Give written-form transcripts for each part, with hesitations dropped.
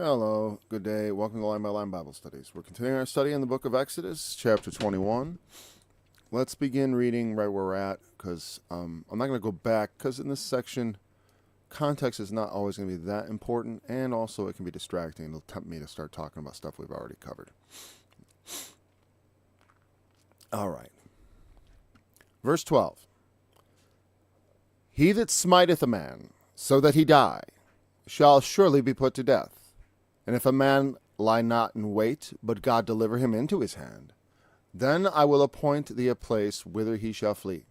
Hello, good day. Welcome to Line by Line Bible Studies. We're continuing our study in the book of Exodus, chapter 21. Let's begin reading right where we're at, because I'm not going to go back, because in this section, context is not always going to be that important, and also it can be distracting. It'll tempt me to start talking about stuff we've already covered. All right. Verse 12. He that smiteth a man, so that he die, shall surely be put to death. And if a man lie not in wait, but God deliver him into his hand, then I will appoint thee a place whither he shall flee.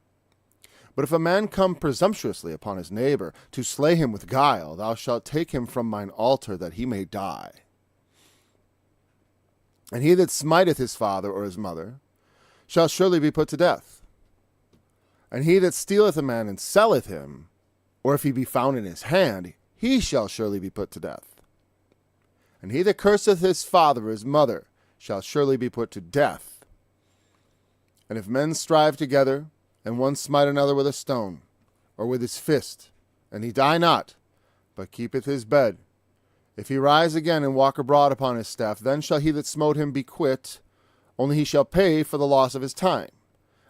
But if a man come presumptuously upon his neighbor, to slay him with guile, thou shalt take him from mine altar, that he may die. And he that smiteth his father or his mother shall surely be put to death. And he that stealeth a man and selleth him, or if he be found in his hand, he shall surely be put to death. And he that curseth his father or his mother shall surely be put to death. And if men strive together, and one smite another with a stone, or with his fist, and he die not, but keepeth his bed, if he rise again and walk abroad upon his staff, then shall he that smote him be quit, only he shall pay for the loss of his time,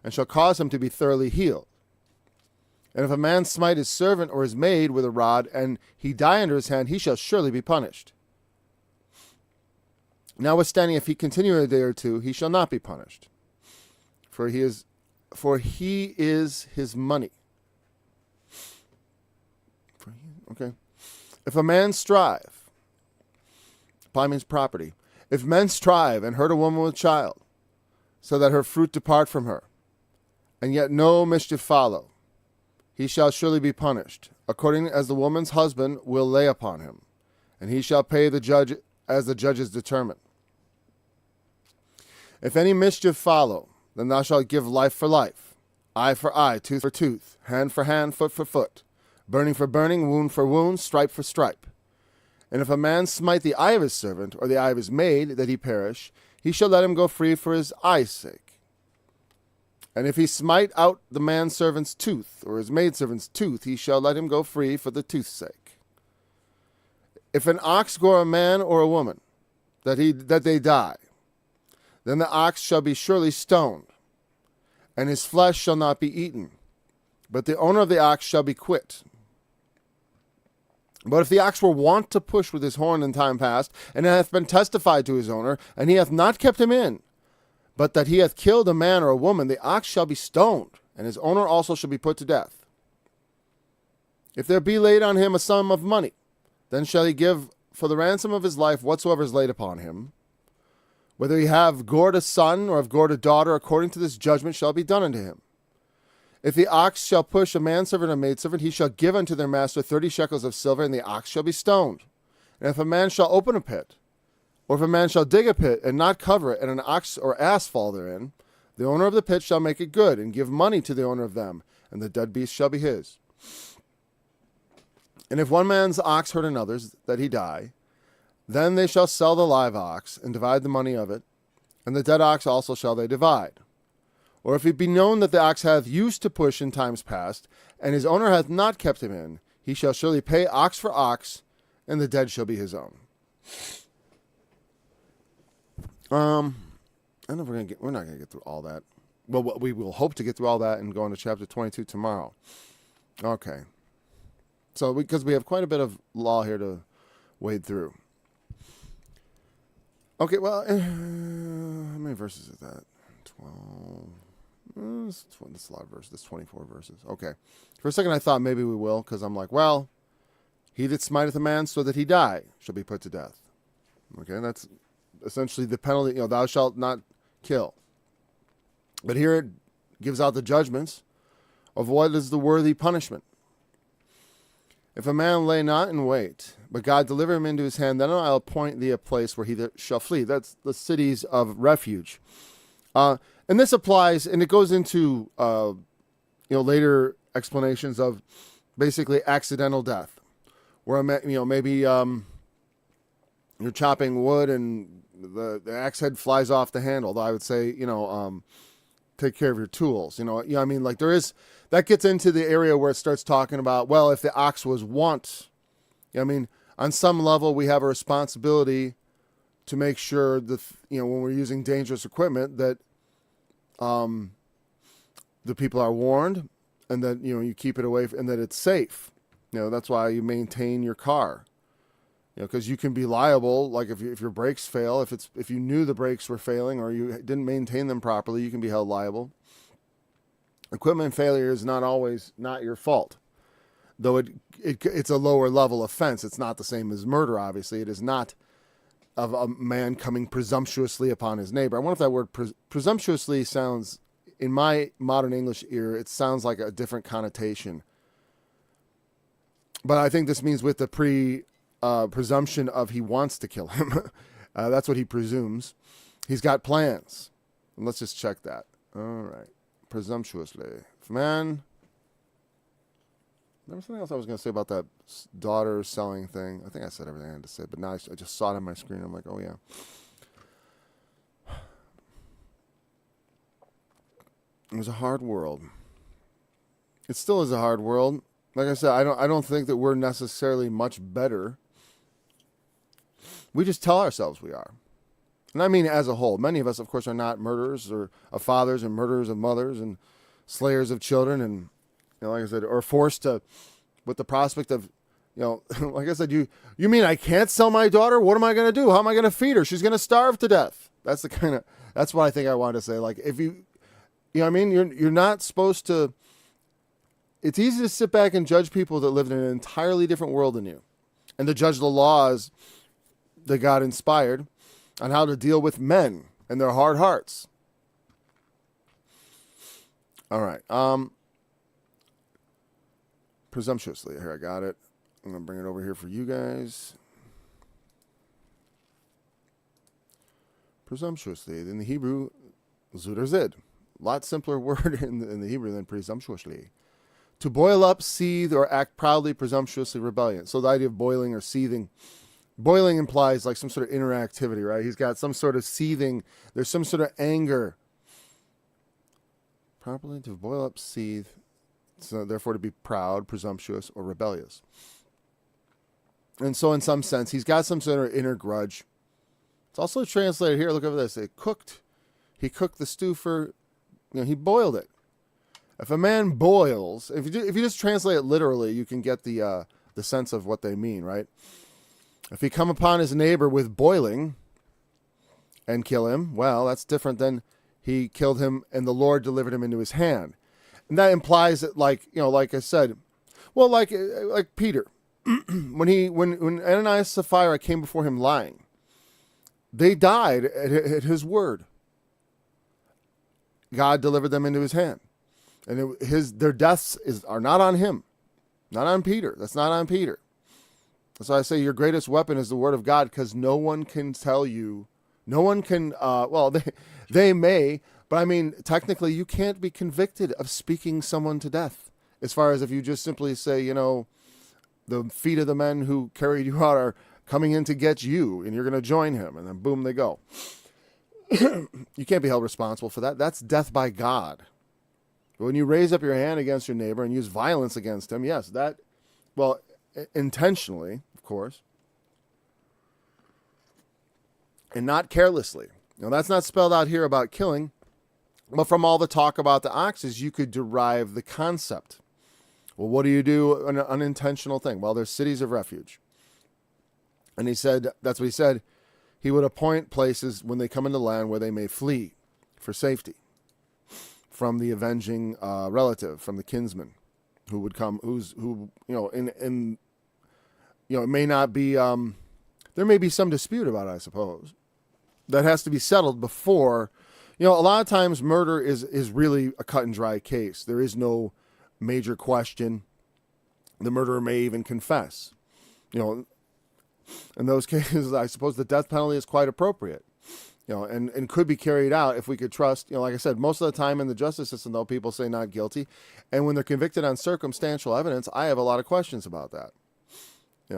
and shall cause him to be thoroughly healed. And if a man smite his servant or his maid with a rod, and he die under his hand, he shall surely be punished. Notwithstanding, if he continue a day or two, he shall not be punished, for he is his money. Okay. If a man strive, probably means property. If men strive and hurt a woman with child, so that her fruit depart from her, and yet no mischief follow, he shall surely be punished, according as the woman's husband will lay upon him, and he shall pay the judge as the judges determine. If any mischief follow, then thou shalt give life for life, eye for eye, tooth for tooth, hand for hand, foot for foot, burning for burning, wound for wound, stripe for stripe. And if a man smite the eye of his servant, or the eye of his maid, that he perish, he shall let him go free for his eye's sake. And if he smite out the manservant's tooth, or his maidservant's tooth, he shall let him go free for the tooth's sake. If an ox gore a man or a woman, that they die, then the ox shall be surely stoned, and his flesh shall not be eaten, but the owner of the ox shall be quit. But if the ox were wont to push with his horn in time past, and it hath been testified to his owner, and he hath not kept him in, but that he hath killed a man or a woman, the ox shall be stoned, and his owner also shall be put to death. If there be laid on him a sum of money, then shall he give for the ransom of his life whatsoever is laid upon him. Whether he have gored a son or have gored a daughter, according to this judgment shall be done unto him. If the ox shall push a manservant or maidservant, he shall give unto their master 30 shekels of silver, and the ox shall be stoned. And if a man shall open a pit, or if a man shall dig a pit and not cover it, and an ox or ass fall therein, the owner of the pit shall make it good, and give money to the owner of them, and the dead beast shall be his. And if one man's ox hurt another's, that he die, then they shall sell the live ox, and divide the money of it, and the dead ox also shall they divide. Or if it be known that the ox hath used to push in times past, and his owner hath not kept him in, he shall surely pay ox for ox, and the dead shall be his own. I don't know if we're not gonna get through all that. Well, we will hope to get through all that and go into chapter 22 tomorrow. Okay. So because we have quite a bit of law here to wade through. Okay, well, how many verses is that? 12. That's a lot of verses. That's 24 verses. Okay. For a second I thought maybe we will, because I'm like, well, he that smiteth a man so that he die shall be put to death. Okay, and that's essentially the penalty, thou shalt not kill. But here it gives out the judgments of what is the worthy punishment. If a man lay not in wait, but God deliver him into his hand, then I'll appoint thee a place where he shall flee. That's the cities of refuge. And this applies, and it goes into later explanations of basically accidental death, where maybe you're chopping wood and the axe head flies off the handle. I would say take care of your tools. There is that gets into the area where it starts talking about, well, if the ox was wont, on some level, we have a responsibility to make sure that, when we're using dangerous equipment, that the people are warned, and that, you keep it away, and that it's safe. That's why you maintain your car. Because you can be liable, like if your brakes fail, if you knew the brakes were failing or you didn't maintain them properly, you can be held liable. Equipment failure is not always not your fault, though it's a lower level offense. It's not the same as murder, obviously. It is not of a man coming presumptuously upon his neighbor. I wonder if that word presumptuously sounds, in my modern English ear, it sounds like a different connotation. But I think this means with the presumption of he wants to kill him. That's what he presumes. He's got plans. And let's just check that. All right. Presumptuously. If man... There was something else I was going to say about that daughter selling thing. I think I said everything I had to say, but now I just saw it on my screen. I'm like, oh, yeah. It was a hard world. It still is a hard world. Like I said, I don't think that we're necessarily much better. We just tell ourselves we are. And I mean as a whole. Many of us, of course, are not murderers or of fathers and murderers of mothers and slayers of children and, like I said, or forced to, with the prospect of, like I said, you mean I can't sell my daughter? What am I going to do? How am I going to feed her? She's going to starve to death. That's what I think I wanted to say. Like, if you know what I mean? You're not supposed to, it's easy to sit back and judge people that live in an entirely different world than you and to judge the laws that God inspired on how to deal with men and their hard hearts. All right. Presumptuously. Here, I got it. I'm going to bring it over here for you guys. Presumptuously. In the Hebrew, zuderzid. A lot simpler word in the Hebrew than presumptuously. To boil up, seethe, or act proudly, presumptuously, rebellion. So the idea of boiling or seething. Boiling implies like some sort of interactivity, right? He's got some sort of seething. There's some sort of anger. Properly, to boil up, seethe. So therefore to be proud, presumptuous, or rebellious. And so in some sense, he's got some sort of inner grudge. It's also translated here. Look over this. He cooked the stew for, he boiled it. If a man boils, if you just translate it literally, you can get the sense of what they mean, right? If he come upon his neighbor with boiling and kill him, well, that's different than he killed him and the Lord delivered him into his hand. And that implies that, like I said, well, like Peter, when Ananias and Sapphira came before him lying, they died at his word. God delivered them into his hand. And their deaths are not on him, not on Peter. That's not on Peter. That's why I say your greatest weapon is the word of God, because no one can tell you, no one can, they may, but I mean, technically you can't be convicted of speaking someone to death. As far as if you just simply say, the feet of the men who carried you out are coming in to get you and you're going to join him, and then boom, they go. You can't be held responsible for that. That's death by God. But when you raise up your hand against your neighbor and use violence against him, yes, intentionally, of course, and not carelessly. Now, that's not spelled out here about killing, but from all the talk about the oxes, you could derive the concept. Well, what do you do an unintentional thing? Well, there's cities of refuge. And he said, that's what he said, he would appoint places when they come into land where they may flee for safety from the avenging relative, from the kinsman who would come, it may not be, there may be some dispute about it, I suppose. That has to be settled before, a lot of times murder is really a cut and dry case. There is no major question. The murderer may even confess. In those cases, I suppose the death penalty is quite appropriate, and could be carried out if we could trust, like I said, most of the time in the justice system, though, people say not guilty. And when they're convicted on circumstantial evidence, I have a lot of questions about that,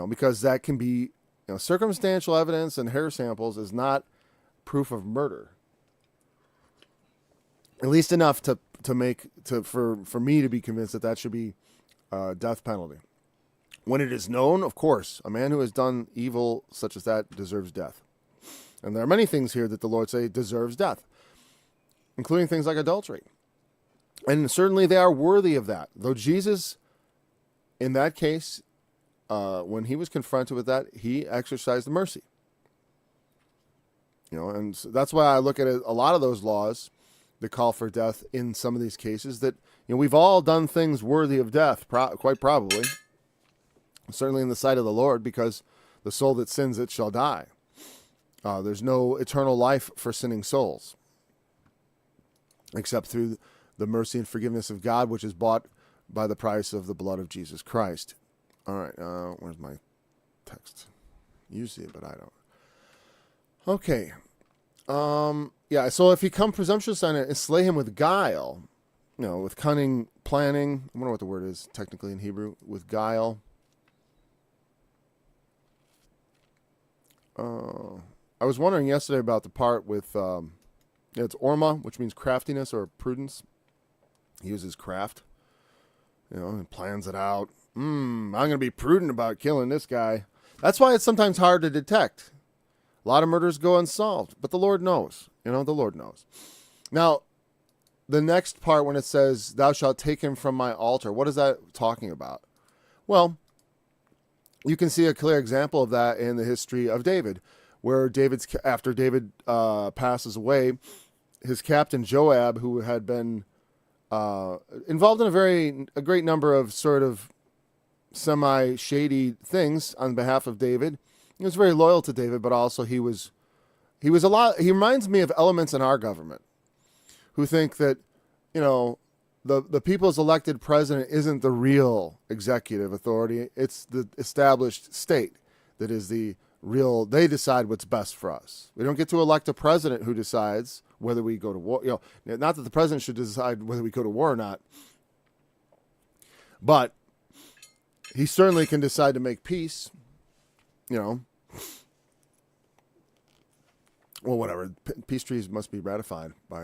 because that can be, circumstantial evidence and hair samples is not proof of murder. At least enough for me to be convinced that should be death penalty. When it is known, of course, a man who has done evil such as that deserves death. And there are many things here that the Lord say deserves death, including things like adultery. And certainly they are worthy of that. Though Jesus, in that case, when he was confronted with that, he exercised mercy. And so that's why I look at it, a lot of those laws that call for death in some of these cases, that we've all done things worthy of death, quite probably, certainly in the sight of the Lord, because the soul that sins, it shall die. There's no eternal life for sinning souls, except through the mercy and forgiveness of God, which is bought by the price of the blood of Jesus Christ. All right, where's my text? You see it, but I don't. Okay. Yeah, so if he come presumptuous on it and slay him with guile, with cunning planning, I wonder what the word is technically in Hebrew, with guile. I was wondering yesterday about the part with, it's orma, which means craftiness or prudence. He uses craft, and plans it out. I'm going to be prudent about killing this guy. That's why it's sometimes hard to detect. A lot of murders go unsolved, but the Lord knows. The Lord knows. Now, the next part when it says, thou shalt take him from my altar, what is that talking about? Well, you can see a clear example of that in the history of David, where after David passes away, his captain Joab, who had been involved in a great number of sort of semi-shady things on behalf of David. He was very loyal to David, but also he reminds me of elements in our government who think that, the people's elected president isn't the real executive authority. It's the established state that is the real, they decide what's best for us. We don't get to elect a president who decides whether we go to war. Not that the president should decide whether we go to war or not, but he certainly can decide to make peace, Well, whatever. Peace treaties must be ratified by,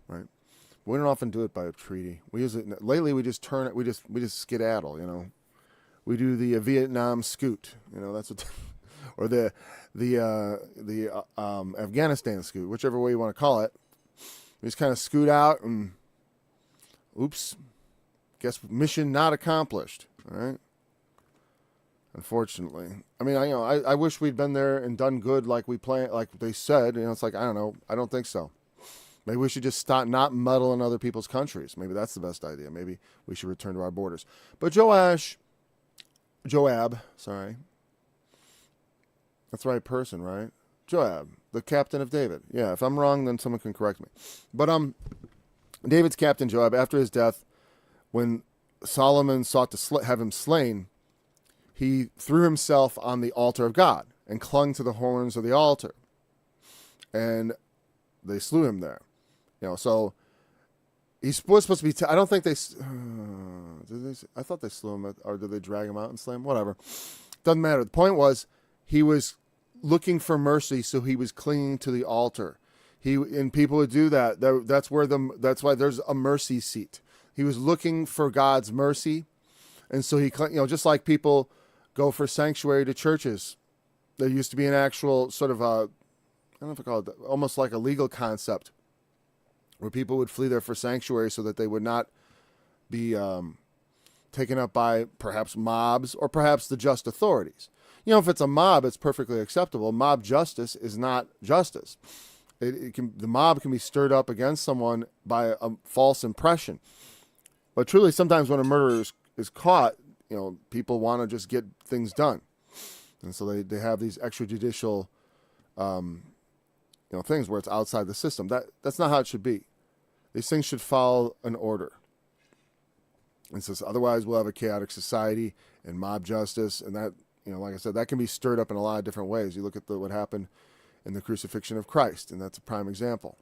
right? We don't often do it by a treaty. We use it lately. We just turn it. We just skedaddle. We do the Vietnam scoot. That's what, or the Afghanistan scoot, whichever way you want to call it. We just kind of scoot out and, oops, guess mission not accomplished. All right. Unfortunately, I mean, I wish we'd been there and done good like we planned, like they said. It's like, I don't know. I don't think so. Maybe we should just stop not meddle in other people's countries. Maybe that's the best idea. Maybe we should return to our borders. But Joab, sorry. That's the right person, right? Joab, the captain of David. Yeah, if I'm wrong, then someone can correct me. But David's captain Joab, after his death, when Solomon sought to have him slain, he threw himself on the altar of God and clung to the horns of the altar. And they slew him there. So he's supposed to be, I don't think they, I thought they slew him, or did they drag him out and slay him? Whatever. Doesn't matter. The point was, he was looking for mercy, so he was clinging to the altar. And people would do that. That's why there's a mercy seat. He was looking for God's mercy. And so he, just like people go for sanctuary to churches. There used to be an actual sort of I don't know if I call it almost like a legal concept where people would flee there for sanctuary so that they would not be taken up by perhaps mobs or perhaps the just authorities. If it's a mob, it's perfectly acceptable. Mob justice is not justice. The mob can be stirred up against someone by a false impression. But truly, sometimes when a murderer is caught, people want to just get things done. And so they have these extrajudicial things where it's outside the system. That's not how it should be. These things should follow an order. And so otherwise we'll have a chaotic society and mob justice, and that, like I said, that can be stirred up in a lot of different ways. You look at what happened in the crucifixion of Christ, and that's a prime example.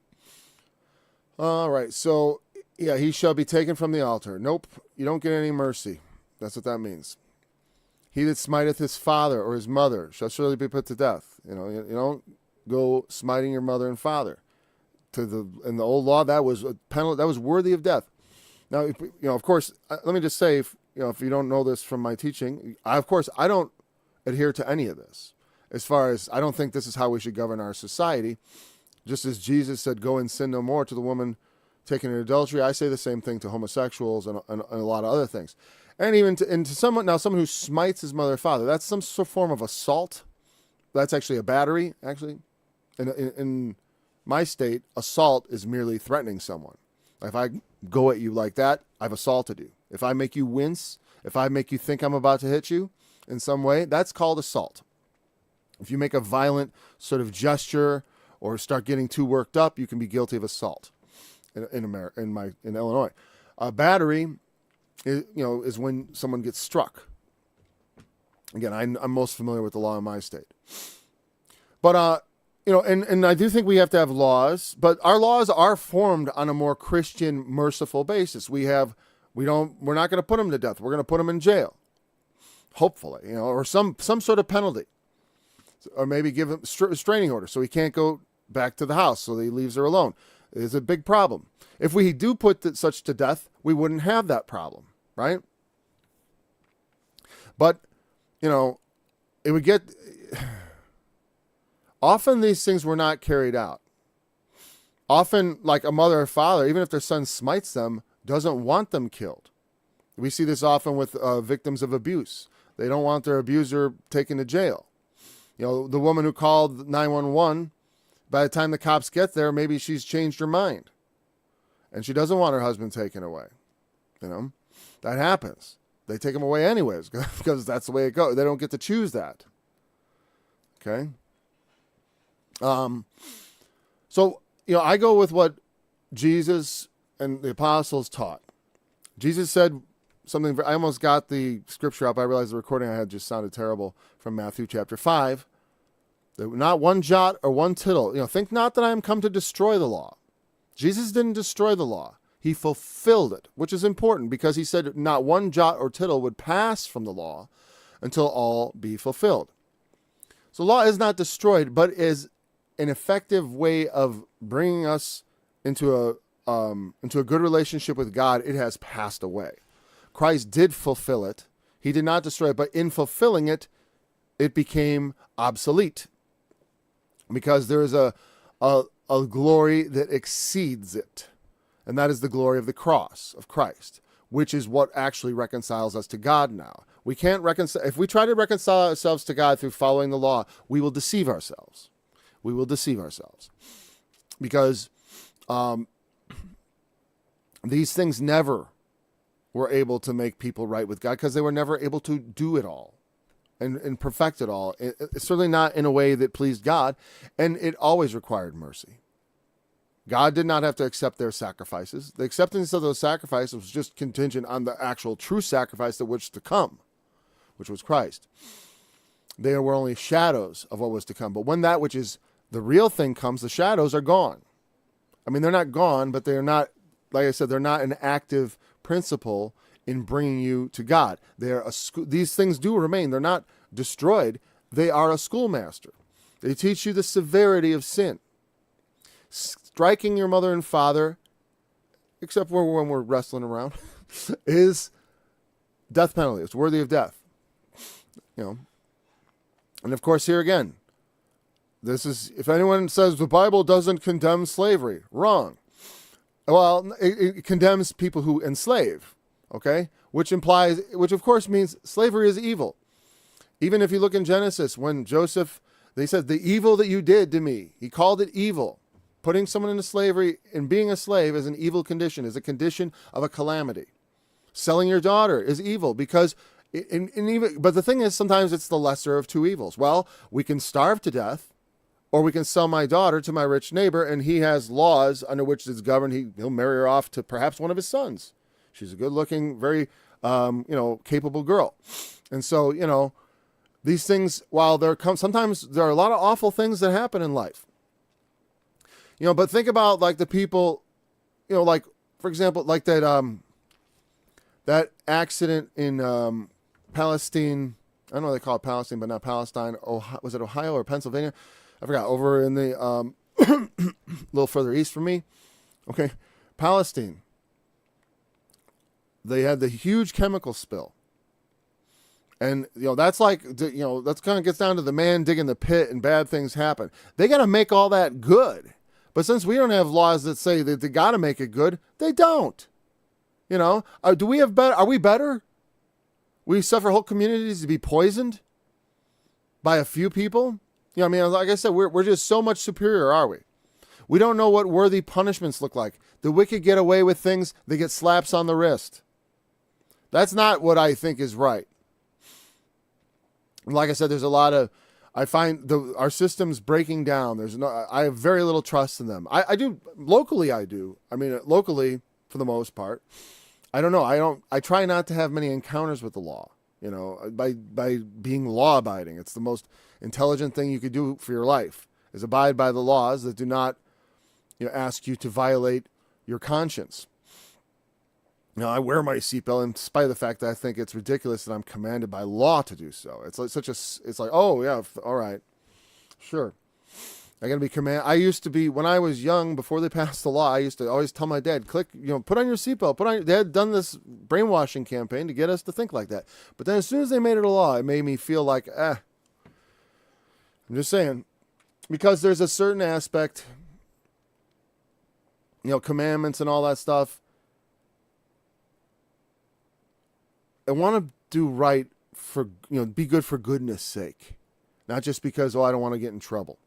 All right, so yeah, he shall be taken from the altar. Nope, you don't get any mercy. That's what that means. He that smiteth his father or his mother shall surely be put to death. You don't go smiting your mother and father. In the old law, that was a penalty, that was worthy of death. Now, of course, let me just say, if you don't know this from my teaching, of course, I don't adhere to any of this. As far as, I don't think this is how we should govern our society. Just as Jesus said, go and sin no more to the woman taken in adultery, I say the same thing to homosexuals and a lot of other things. And even to someone who smites his mother or father, that's some sort of form of assault. That's actually a battery, actually. In my state, assault is merely threatening someone. If I go at you like that, I've assaulted you. If I make you wince, if I make you think I'm about to hit you in some way, that's called assault. If you make a violent sort of gesture or start getting too worked up, you can be guilty of assault in Illinois. Battery is when someone gets struck. Again, I'm most familiar with the law in my state. But and I do think we have to have laws, but our laws are formed on a more Christian, merciful basis. We're not going to put them to death. We're going to put them in jail, hopefully, or some sort of penalty, or maybe give him a restraining order so he can't go back to the house, so he leaves her alone. It is a big problem. If we do put such to death, we wouldn't have that problem, right? But it would get. Often these things were not carried out. Often, like a mother or father, even if their son smites them, doesn't want them killed. We see this often with victims of abuse. They don't want their abuser taken to jail. The woman who called 911, by the time the cops get there, maybe she's changed her mind. And she doesn't want her husband taken away. That happens. They take him away anyways, because that's the way it goes. They don't get to choose that. Okay? So, I go with what Jesus and the apostles taught. Jesus said something, I almost got the scripture up. I realized the recording I had just sounded terrible, from Matthew chapter 5. Not one jot or one tittle. Think not that I am come to destroy the law. Jesus didn't destroy the law. He fulfilled it, which is important because he said not one jot or tittle would pass from the law until all be fulfilled. So law is not destroyed, but is an effective way of bringing us into a good relationship with God. It has passed away. Christ did fulfill it. He did not destroy it, but in fulfilling it, it became obsolete because there is a glory that exceeds it, and that is the glory of the cross of Christ, which is what actually reconciles us to God now. We can't reconcile. If we try to reconcile ourselves to God through following the law, we will deceive ourselves. We will deceive ourselves because these things never were able to make people right with God because they were never able to do it all and perfect it all. It's certainly not in a way that pleased God, and it always required mercy. God did not have to accept their sacrifices. The acceptance of those sacrifices was just contingent on the actual true sacrifice that was to come, which was Christ. They were only shadows of what was to come. But when that which is the real thing comes, the shadows are gone. I mean, they're not gone, but they're not, like I said, they're not an active principle in bringing you to God. These things do remain. They're not destroyed. They are a schoolmaster. They teach you the severity of sin. Striking your mother and father, except when we're wrestling around, is death penalty. It's worthy of death. And of course, here again, this is, if anyone says the Bible doesn't condemn slavery, wrong. Well, it condemns people who enslave, okay? Which of course means slavery is evil. Even if you look in Genesis, when Joseph, they said, the evil that you did to me, he called it evil. Putting someone into slavery and being a slave is an evil condition, is a condition of a calamity. Selling your daughter is evil because, but the thing is, sometimes it's the lesser of two evils. Well, we can starve to death, or we can sell my daughter to my rich neighbor, and he has laws under which it's governed. He'll marry her off to perhaps one of his sons. She's a good-looking, very, capable girl. And so, these things, while sometimes there are a lot of awful things that happen in life. But think about like the people, like, for example, like that accident in Palestine. I don't know what they call it Palestine, but not Palestine. Was it Ohio or Pennsylvania? I forgot. Over in the a little further east from me. Okay, Palestine. they had the huge chemical spill. And, that's like, that's kind of gets down to the man digging the pit and bad things happen. They got to make all that good. But since we don't have laws that say that they got to make it good, they don't. Do we have better? Are we better? We suffer whole communities to be poisoned by a few people. Like I said, we're just so much superior, are we? We don't know what worthy punishments look like. The wicked get away with things. They get slaps on the wrist. That's not what I think is right. And like I said, there's a lot of, I find our system's breaking down. I have very little trust in them. I do, locally I do. Locally, for the most part. I don't know. I try not to have many encounters with the law, by being law abiding. It's the most intelligent thing you could do for your life, is abide by the laws that do not, ask you to violate your conscience. I wear my seatbelt in spite of the fact that I think it's ridiculous that I'm commanded by law to do so. It's like oh yeah, all right, sure. I gotta be I used to be, when I was young, before they passed the law, I used to always tell my dad, put on your seatbelt, they had done this brainwashing campaign to get us to think like that. But then as soon as they made it a law, it made me feel like, I'm just saying, because there's a certain aspect, commandments and all that stuff. I want to do right for, be good for goodness sake. Not just because, I don't want to get in trouble.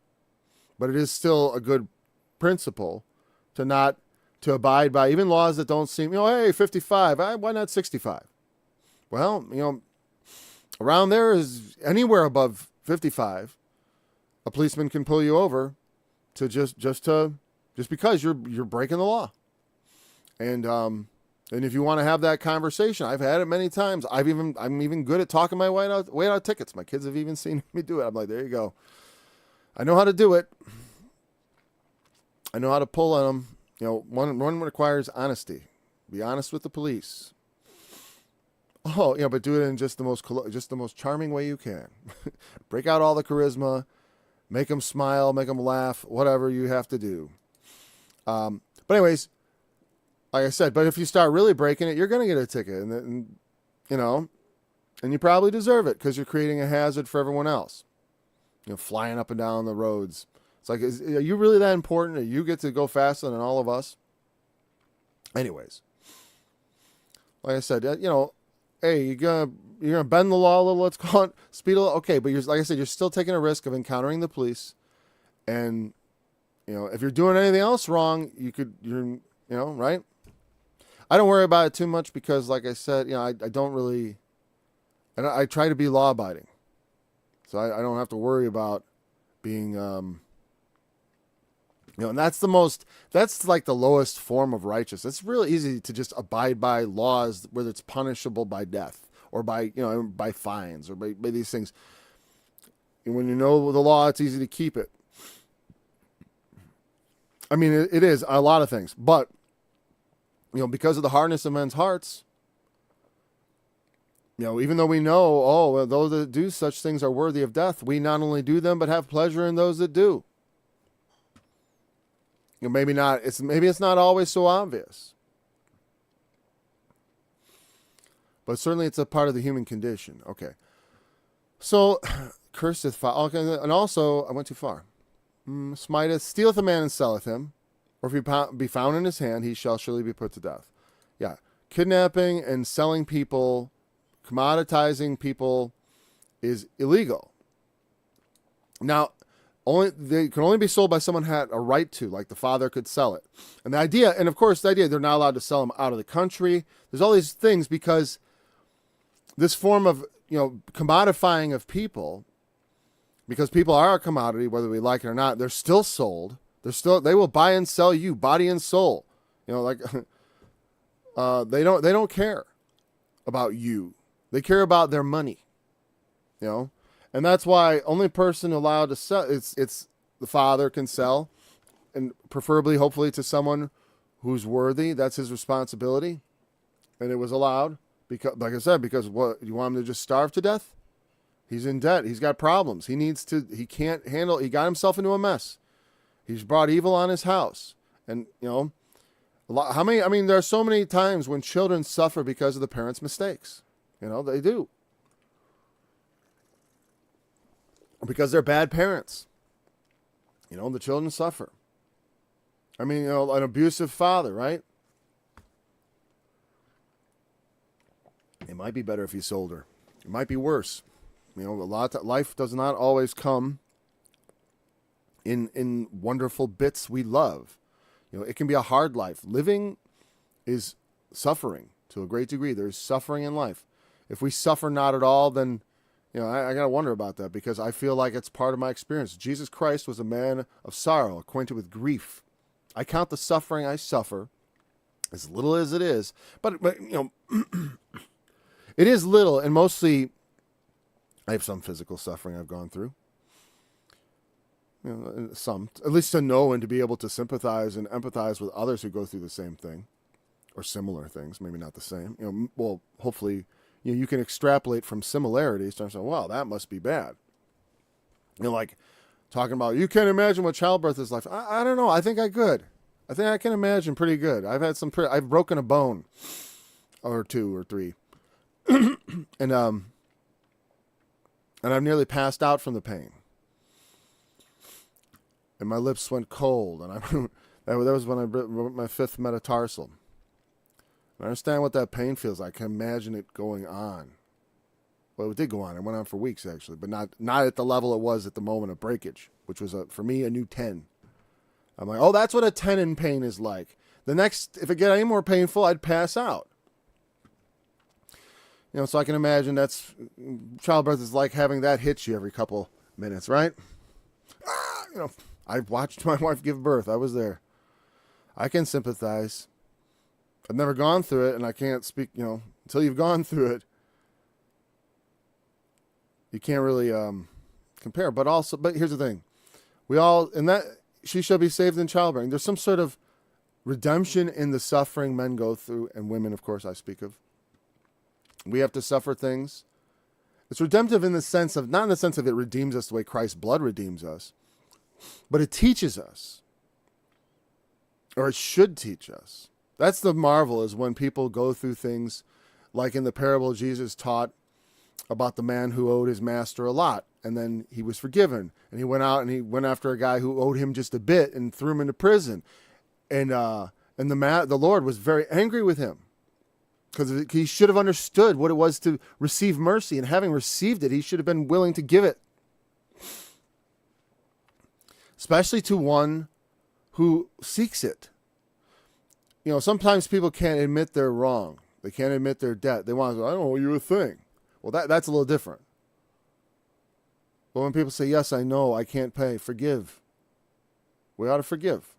But it is still a good principle to abide by even laws that don't seem, hey, 55, why not 65? Well, around there is anywhere above 55, a policeman can pull you over to just because you're breaking the law. And if you want to have that conversation, I've had it many times. I'm even good at talking my way out tickets. My kids have even seen me do it. I'm like, there you go. I know how to do it. I know how to pull on them. One requires honesty. Be honest with the police. But do it in just the most charming way you can. Break out all the charisma, make them smile, make them laugh, whatever you have to do. But anyways, like I said, but if you start really breaking it, you're going to get a ticket, and you probably deserve it because you're creating a hazard for everyone else. Flying up and down the roads. It's like, are you really that important that you get to go faster than all of us? Anyways, like I said, hey, you're gonna bend the law a little. Let's call it speed a little. Okay, but like I said, you're still taking a risk of encountering the police, and if you're doing anything else wrong, right? I don't worry about it too much because, like I said, I don't really, and I try to be law abiding. So I don't have to worry about being, and that's like the lowest form of righteousness. It's really easy to just abide by laws, whether it's punishable by death or by fines or by these things. And when you know the law, it's easy to keep it. It is a lot of things, but, because of the hardness of men's hearts, even though we know, those that do such things are worthy of death, we not only do them, but have pleasure in those that do. Maybe it's not always so obvious. But certainly it's a part of the human condition. Okay. So, curseth, okay, and also, I went too far. Smiteth, stealeth a man and selleth him, or if he be found in his hand, he shall surely be put to death. Yeah. Kidnapping and selling people, commoditizing people is illegal. Now, they can only be sold by someone who had a right to, like the father could sell it. And of course, the idea they're not allowed to sell them out of the country. There's all these things because this form of, commodifying of people, because people are a commodity, whether we like it or not, they're still sold. They will buy and sell you body and soul. They don't care about you. They care about their money, and that's why only person allowed to sell, it's the father can sell, and preferably, hopefully, to someone who's worthy. That's his responsibility, and it was allowed because, like I said, because what, you want him to just starve to death? He's in debt. He's got problems. He can't handle. He got himself into a mess. He's brought evil on his house, and a How many? I mean, there are so many times when children suffer because of the parents' mistakes. They do. Because they're bad parents. The children suffer. I mean, an abusive father, right? It might be better if he sold her. It might be worse. Life does not always come in wonderful bits we love. It can be a hard life. Living is suffering to a great degree. There's suffering in life. If we suffer not at all, then I got to wonder about that, because I feel like it's part of my experience. Jesus Christ was a man of sorrow, acquainted with grief. I count the suffering I suffer, as little as it is, but it is little, and mostly I have some physical suffering I've gone through. Some, at least to know and to be able to sympathize and empathize with others who go through the same thing or similar things, maybe not the same. Well, hopefully, you can extrapolate from similarities to say, well, that must be bad. Like talking about, you can't imagine what childbirth is like. I don't know. I think I could. I think I can imagine pretty good. I've broken a bone or two or three. and I've nearly passed out from the pain. And my lips went cold, and that was when I broke my 5th metatarsal. I understand what that pain feels like. I can imagine it going on. Well, it did go on. It went on for weeks, actually, but not at the level it was at the moment of breakage, which was, for me, a new 10. I'm like, oh, that's what a 10 in pain is like. If it get any more painful, I'd pass out. So I can imagine childbirth is like having that hit you every couple minutes, right? I've watched my wife give birth. I was there. I can sympathize. I've never gone through it, and I can't speak, until you've gone through it. You can't really compare. But here's the thing. She shall be saved in childbearing. There's some sort of redemption in the suffering men go through, and women, of course, I speak of. We have to suffer things. It's redemptive in the sense of, not in the sense of it redeems us the way Christ's blood redeems us, but it teaches us, or it should teach us. That's the marvel, is when people go through things like in the parable Jesus taught about the man who owed his master a lot, and then he was forgiven, and he went out and he went after a guy who owed him just a bit and threw him into prison. And the Lord was very angry with him, because he should have understood what it was to receive mercy, and having received it, he should have been willing to give it. Especially to one who seeks it. Sometimes people can't admit they're wrong. They can't admit their debt. They want to say, I don't owe you a thing. Well, that's a little different. But when people say, yes, I know, I can't pay, forgive. We ought to forgive.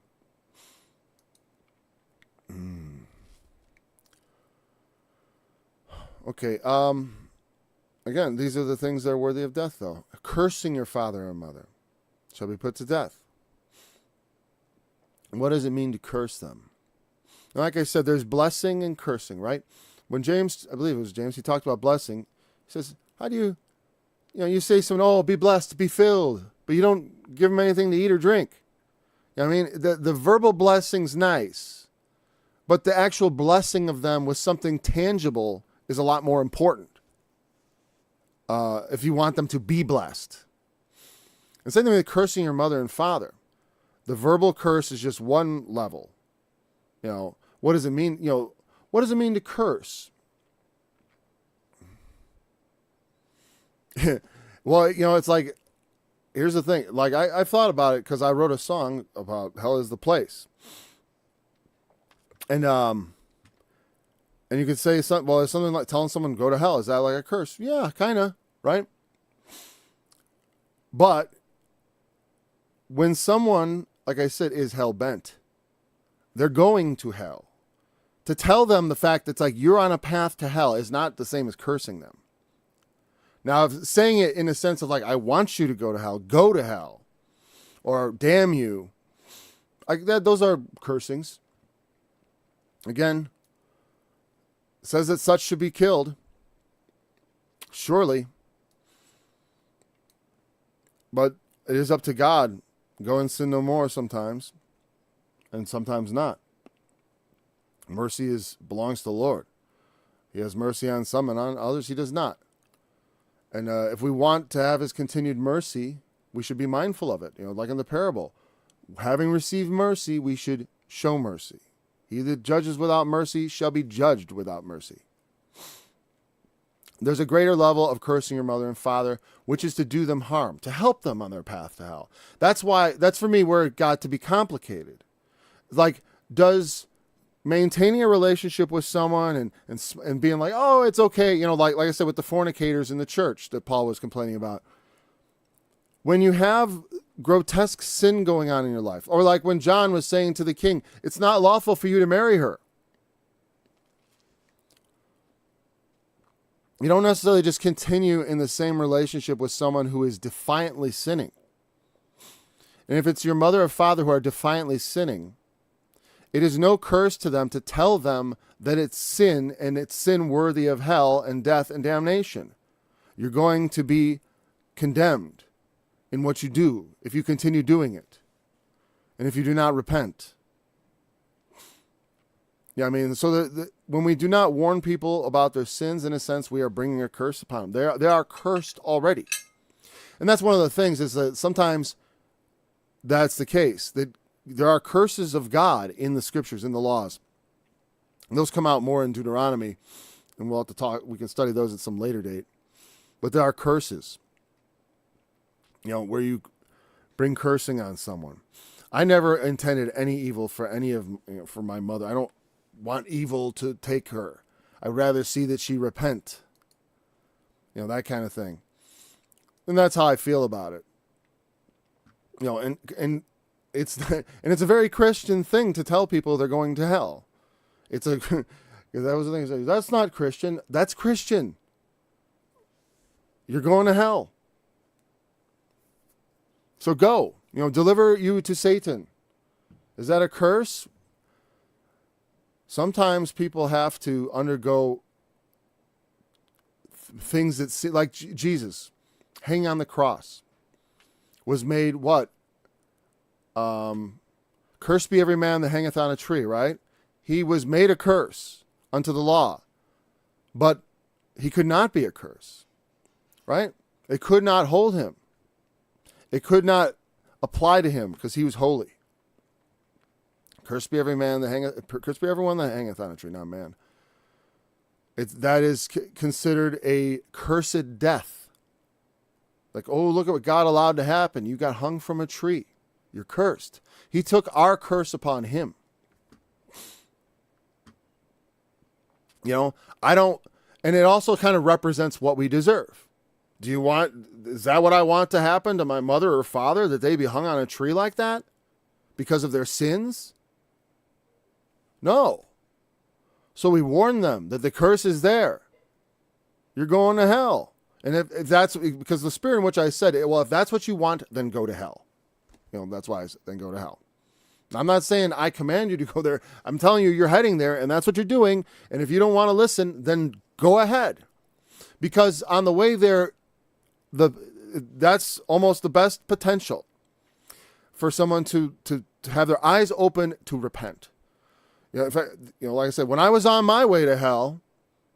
Okay, again, these are the things that are worthy of death, though. Cursing your father or mother shall be put to death. And what does it mean to curse them? Like I said, there's blessing and cursing, right? When James, I believe it was James, he talked about blessing. He says, how do you, you say something, oh, be blessed, be filled, but you don't give them anything to eat or drink. I mean, the verbal blessing's nice, but the actual blessing of them with something tangible is a lot more important. If you want them to be blessed. And same thing with cursing your mother and father. The verbal curse is just one level. What does it mean? What does it mean to curse? Well, it's like, here's the thing. Like, I've thought about it because I wrote a song about hell is the place. And you could say something, well, it's something like telling someone go to hell. Is that like a curse? Yeah, kind of, right? But when someone, like I said, is hell-bent, they're going to hell. To tell them the fact that it's like you're on a path to hell is not the same as cursing them. Now, if saying it in a sense of like, I want you to go to hell, or damn you, those are cursings. Again, it says that such should be killed. Surely. But it is up to God. Go and sin no more sometimes, and sometimes not. Mercy belongs to the Lord. He has mercy on some, and on others he does not. And if we want to have his continued mercy, we should be mindful of it. Like in the parable, having received mercy, we should show mercy. He that judges without mercy shall be judged without mercy. There's a greater level of cursing your mother and father, which is to do them harm, to help them on their path to hell. That's for me where it got to be complicated. Like, does maintaining a relationship with someone and being like, oh, it's okay, like I said with the fornicators in the church that Paul was complaining about. When you have grotesque sin going on in your life, or like when John was saying to the king, it's not lawful for you to marry her. You don't necessarily just continue in the same relationship with someone who is defiantly sinning. And if it's your mother or father who are defiantly sinning, it is no curse to them to tell them that it's sin and it's sin worthy of hell and death and damnation. You're going to be condemned in what you do if you continue doing it and if you do not repent. Yeah, so when we do not warn people about their sins, in a sense, we are bringing a curse upon them. They are cursed already. And that's one of the things is that sometimes that's the case, that there are curses of God in the scriptures, in the laws. And those come out more in Deuteronomy, and we can study those at some later date. But there are curses, where you bring cursing on someone. I never intended any evil for for my mother. I don't want evil to take her. I'd rather see that she repent. That kind of thing. And that's how I feel about it. And it's a very Christian thing to tell people they're going to hell. That was the thing. That's not Christian. That's Christian. You're going to hell. So go. Deliver you to Satan. Is that a curse? Sometimes people have to undergo things that, like Jesus, hanging on the cross, was made what? Cursed be every man that hangeth on a tree, right? He was made a curse unto the law, but he could not be a curse, right? It could not hold him. It could not apply to him because he was holy. Cursed be every man that cursed be everyone that hangeth on a tree, not man. That is considered a cursed death. Like, oh, look at what God allowed to happen. You got hung from a tree. You're cursed. He took our curse upon him. And it also kind of represents what we deserve. Is that what I want to happen to my mother or father, that they be hung on a tree like that because of their sins? No. So we warn them that the curse is there. You're going to hell. And if that's because the spirit in which I said, well, if that's what you want, then go to hell. That's why I said, then go to hell. I'm not saying I command you to go there. I'm telling you, you're heading there and that's what you're doing. And if you don't want to listen, then go ahead. Because on the way there, that's almost the best potential for someone to have their eyes open to repent. Like I said, when I was on my way to hell,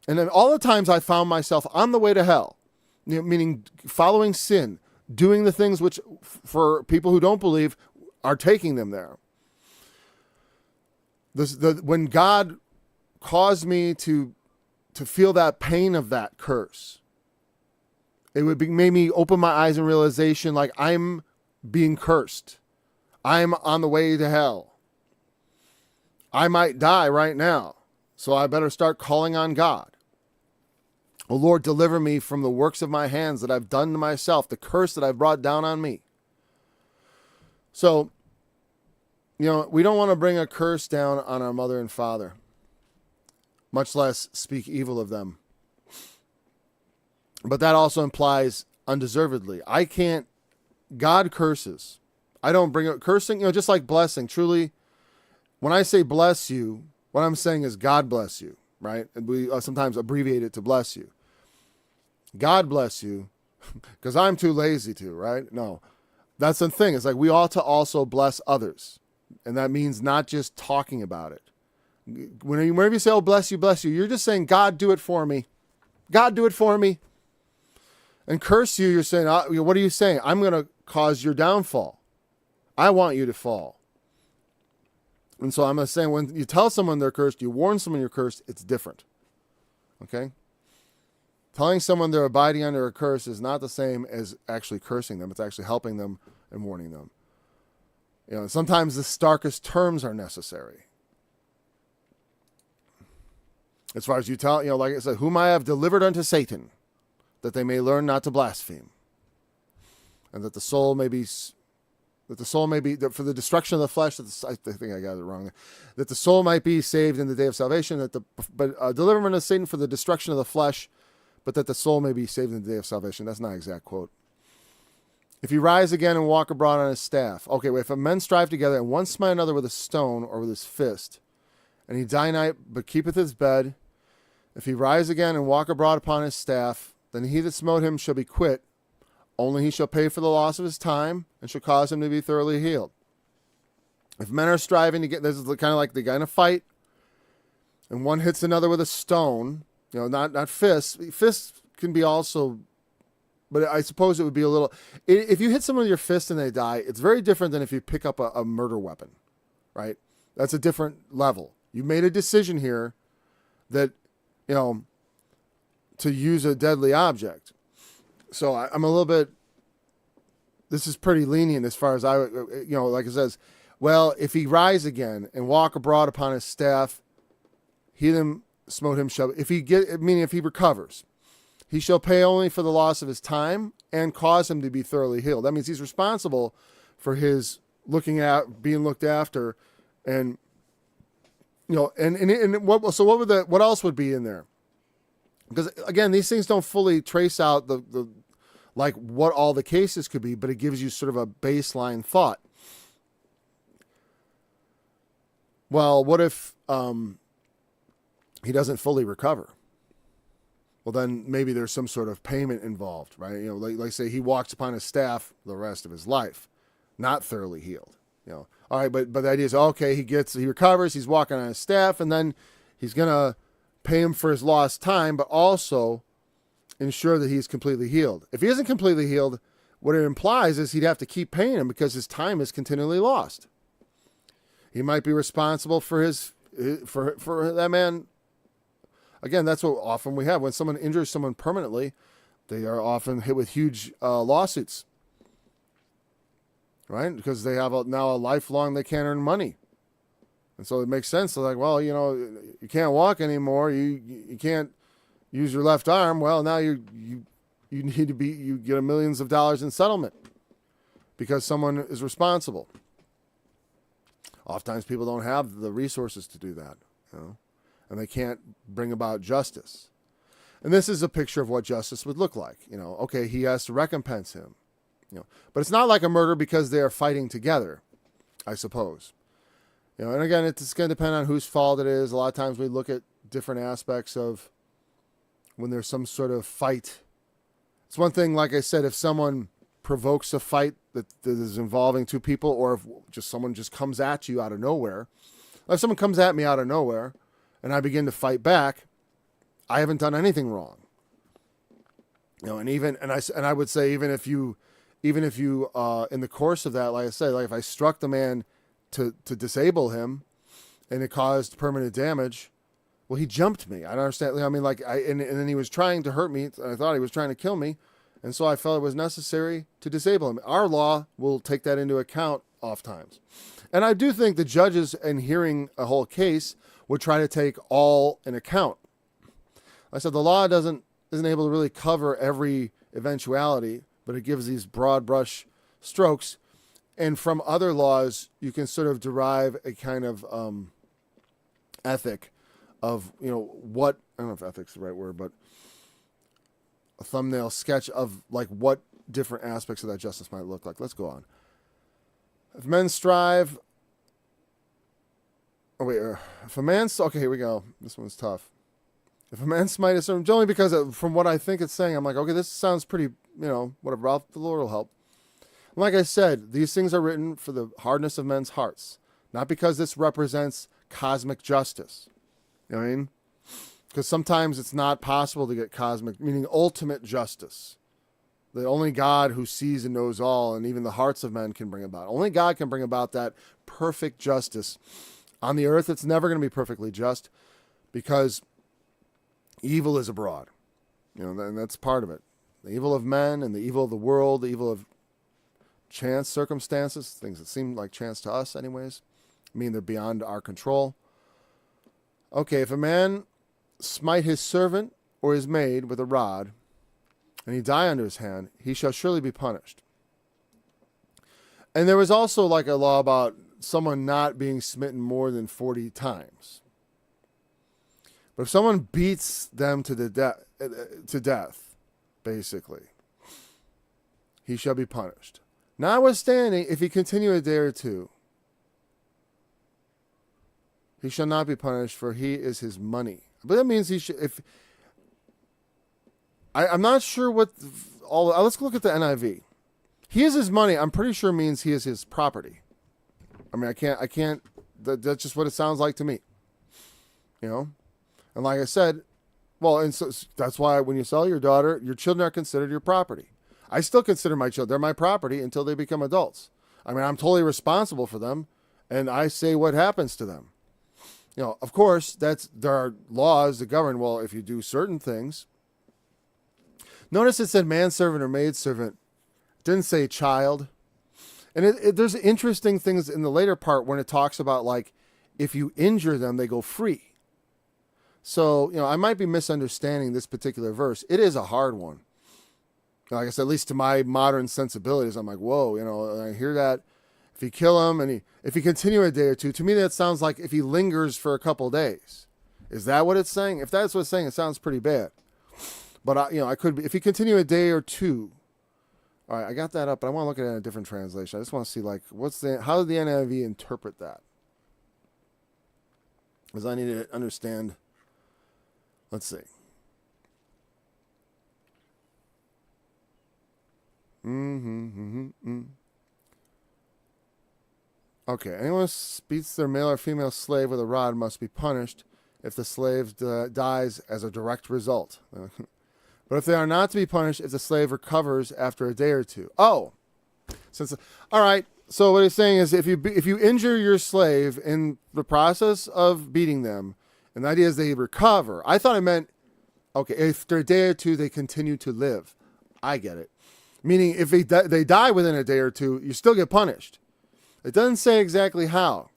and then all the times I found myself on the way to hell, meaning following sin, doing the things which, for people who don't believe, are taking them there. When God caused me to feel that pain of that curse, it made me open my eyes in realization, like, I'm being cursed. I'm on the way to hell. I might die right now, so I better start calling on God. Oh Lord, deliver me from the works of my hands that I've done to myself, the curse that I've brought down on me. So, we don't want to bring a curse down on our mother and father, much less speak evil of them. But that also implies undeservedly. God curses. I don't bring up cursing, just like blessing. Truly, when I say bless you, what I'm saying is God bless you, right? And we sometimes abbreviate it to bless you. God bless you, because I'm too lazy to, right? No, that's the thing. It's like we ought to also bless others. And that means not just talking about it. Whenever you say, oh, bless you, you're just saying, God, do it for me. God, do it for me. And curse you, you're saying, what are you saying? I'm going to cause your downfall. I want you to fall. And so I'm saying, when you tell someone they're cursed, you warn someone you're cursed, it's different. Okay? Telling someone they're abiding under a curse is not the same as actually cursing them. It's actually helping them and warning them. Sometimes the starkest terms are necessary. As far as you tell, like I said, whom I have delivered unto Satan, that they may learn not to blaspheme, and that the soul may be, for the destruction of the flesh. I think I got it wrong. That the soul might be saved in the day of salvation. Deliver them unto Satan for the destruction of the flesh, but that the soul may be saved in the day of salvation. That's not an exact quote. If he rise again and walk abroad on his staff. Okay, if a men strive together and one smite another with a stone or with his fist, and he die not, but keepeth his bed, if he rise again and walk abroad upon his staff, then he that smote him shall be quit. Only he shall pay for the loss of his time, and shall cause him to be thoroughly healed. If men are striving to this is kind of like they got in a fight, and one hits another with a stone, not fists. Fists can be also, but I suppose it would be a little. If you hit someone with your fist and they die, it's very different than if you pick up a murder weapon, right? That's a different level. You made a decision here that, to use a deadly object. So I'm a little bit, this is pretty lenient as far as like it says, well, if he rise again and walk abroad upon his staff, he then smote him shall, if he recovers, he shall pay only for the loss of his time and cause him to be thoroughly healed. That means he's responsible for his being looked after, and what else would be in there? Because again, these things don't fully trace out the like what all the cases could be, but it gives you sort of a baseline thought. Well, what if he doesn't fully recover? Well, then maybe there's some sort of payment involved, right? Like say he walks upon his staff the rest of his life, not thoroughly healed. All right, but the idea is, okay, he recovers, he's walking on his staff, and then he's gonna pay him for his lost time, but also ensure that he's completely healed. If he isn't completely healed, what it implies is he'd have to keep paying him because his time is continually lost. He might be responsible for for that man. Again, that's what often we have. When someone injures someone permanently, they are often hit with huge lawsuits, right? Because they have now a lifelong, they can't earn money. And so it makes sense. They're like, well, you can't walk anymore. You can't use your left arm. Well, now you need to you get millions of dollars in settlement because someone is responsible. Oftentimes people don't have the resources to do that, and they can't bring about justice. And this is a picture of what justice would look like. Okay, he has to recompense him, but it's not like a murder because they are fighting together, I suppose. And again, it's going to depend on whose fault it is. A lot of times we look at different aspects of when there's some sort of fight. It's one thing, like I said, if someone provokes a fight that is involving two people, or if just someone just comes at you out of nowhere. If someone comes at me out of nowhere and I begin to fight back, I haven't done anything wrong. And I would say even if you in the course of that, like I said, like if I struck the man to disable him and it caused permanent damage, well, he jumped me. I don't understand. And then he was trying to hurt me. I thought he was trying to kill me. And so I felt it was necessary to disable him. Our law will take that into account oftentimes. And I do think the judges, in hearing a whole case, would try to take all in account. Like I said, the law isn't able to really cover every eventuality, but it gives these broad brush strokes. And from other laws, you can sort of derive a kind of ethic of, what, I don't know if ethic's the right word, but a thumbnail sketch of like what different aspects of that justice might look like. Let's go on. If men strive, if a man, okay, here we go. This one's tough. If a man smite a servant, only because from what I think it's saying, I'm like, okay, this sounds pretty, whatever, the Lord will help. Like I said, these things are written for the hardness of men's hearts, not because this represents cosmic justice. You know what I mean? Because sometimes it's not possible to get cosmic, meaning ultimate justice. The only God who sees and knows all, and even the hearts of men can bring about. Only God can bring about that perfect justice. On the earth, it's never going to be perfectly just because evil is abroad. And that's part of it. The evil of men and the evil of the world, the evil of chance circumstances, things that seem like chance to us anyways, mean they're beyond our control. Okay, if a man smite his servant or his maid with a rod, and he die under his hand, he shall surely be punished. And there was also like a law about someone not being smitten more than 40 times. But if someone beats them to death, basically, he shall be punished. Notwithstanding, if he continue a day or two, he shall not be punished, for he is his money. But that means he should. I'm not sure what all. Let's look at the NIV. He is his money. I'm pretty sure means he is his property. I mean, I can't. That's just what it sounds like to me. And like I said, well, and so that's why when you sell your daughter, your children are considered your property. I still consider my children, they're my property until they become adults. I mean, I'm totally responsible for them, and I say what happens to them. Of course, there are laws that govern. Well, if you do certain things. Notice it said manservant or maidservant. It didn't say child. And there's interesting things in the later part when it talks about, like, if you injure them, they go free. So, I might be misunderstanding this particular verse. It is a hard one. Like I said, at least to my modern sensibilities, I'm like, whoa, I hear that. If you kill him and if he continue a day or two, to me that sounds like if he lingers for a couple days. Is that what it's saying? If that's what it's saying, it sounds pretty bad. But I could be, if he continue a day or two. All right, I got that up, but I want to look at it in a different translation. I just want to see how did the NIV interpret that? Because I need to understand. Let's see. Okay, anyone who beats their male or female slave with a rod must be punished if the slave dies as a direct result. But if they are not to be punished if the slave recovers after a day or two. All right. So what he's saying is if you injure your slave in the process of beating them, and the idea is they recover. I thought it meant, okay, after a day or two they continue to live. I get it. Meaning if they die within a day or two, you still get punished. It doesn't say exactly how.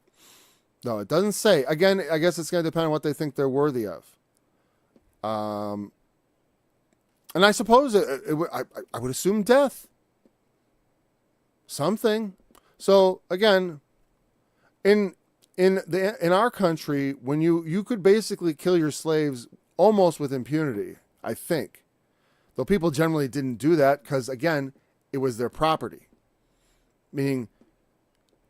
No, it doesn't say. Again, I guess it's going to depend on what they think they're worthy of. And I suppose I would assume death. Something. So again, in our country, when you could basically kill your slaves almost with impunity, I think. Though people generally didn't do that because, again, it was their property. Meaning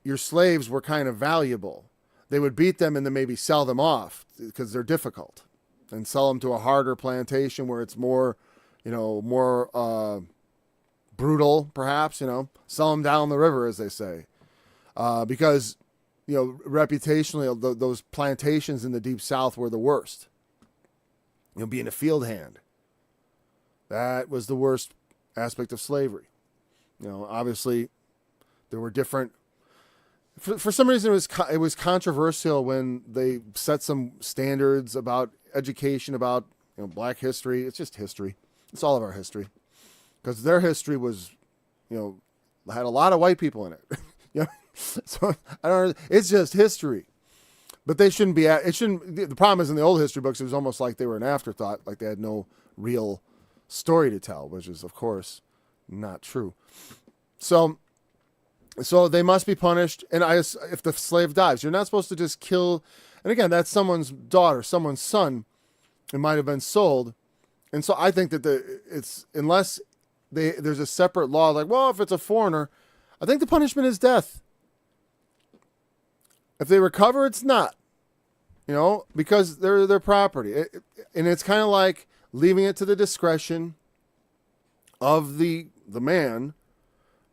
your slaves were kind of valuable. They would beat them and then maybe sell them off because they're difficult. And sell them to a harder plantation where it's more, more brutal, perhaps, Sell them down the river, as they say. Because, reputationally, those plantations in the Deep South were the worst. Being a field hand. That was the worst aspect of slavery. Obviously, there were different. For some reason, it was controversial when they set some standards about education, about Black history. It's just history. It's all of our history, because their history was, had a lot of white people in it. So I don't know. It's just history, but they shouldn't be. It shouldn't. The problem is in the old history books, it was almost like they were an afterthought, like they had no real story to tell, which is, of course, not true. So they must be punished. And if the slave dies, you're not supposed to just kill. And again, that's someone's daughter, someone's son. It might have been sold. And so I think that unless there's a separate law, like, well, if it's a foreigner, I think the punishment is death. If they recover, it's not, because they're their property. And it's kind of like leaving it to the discretion of the man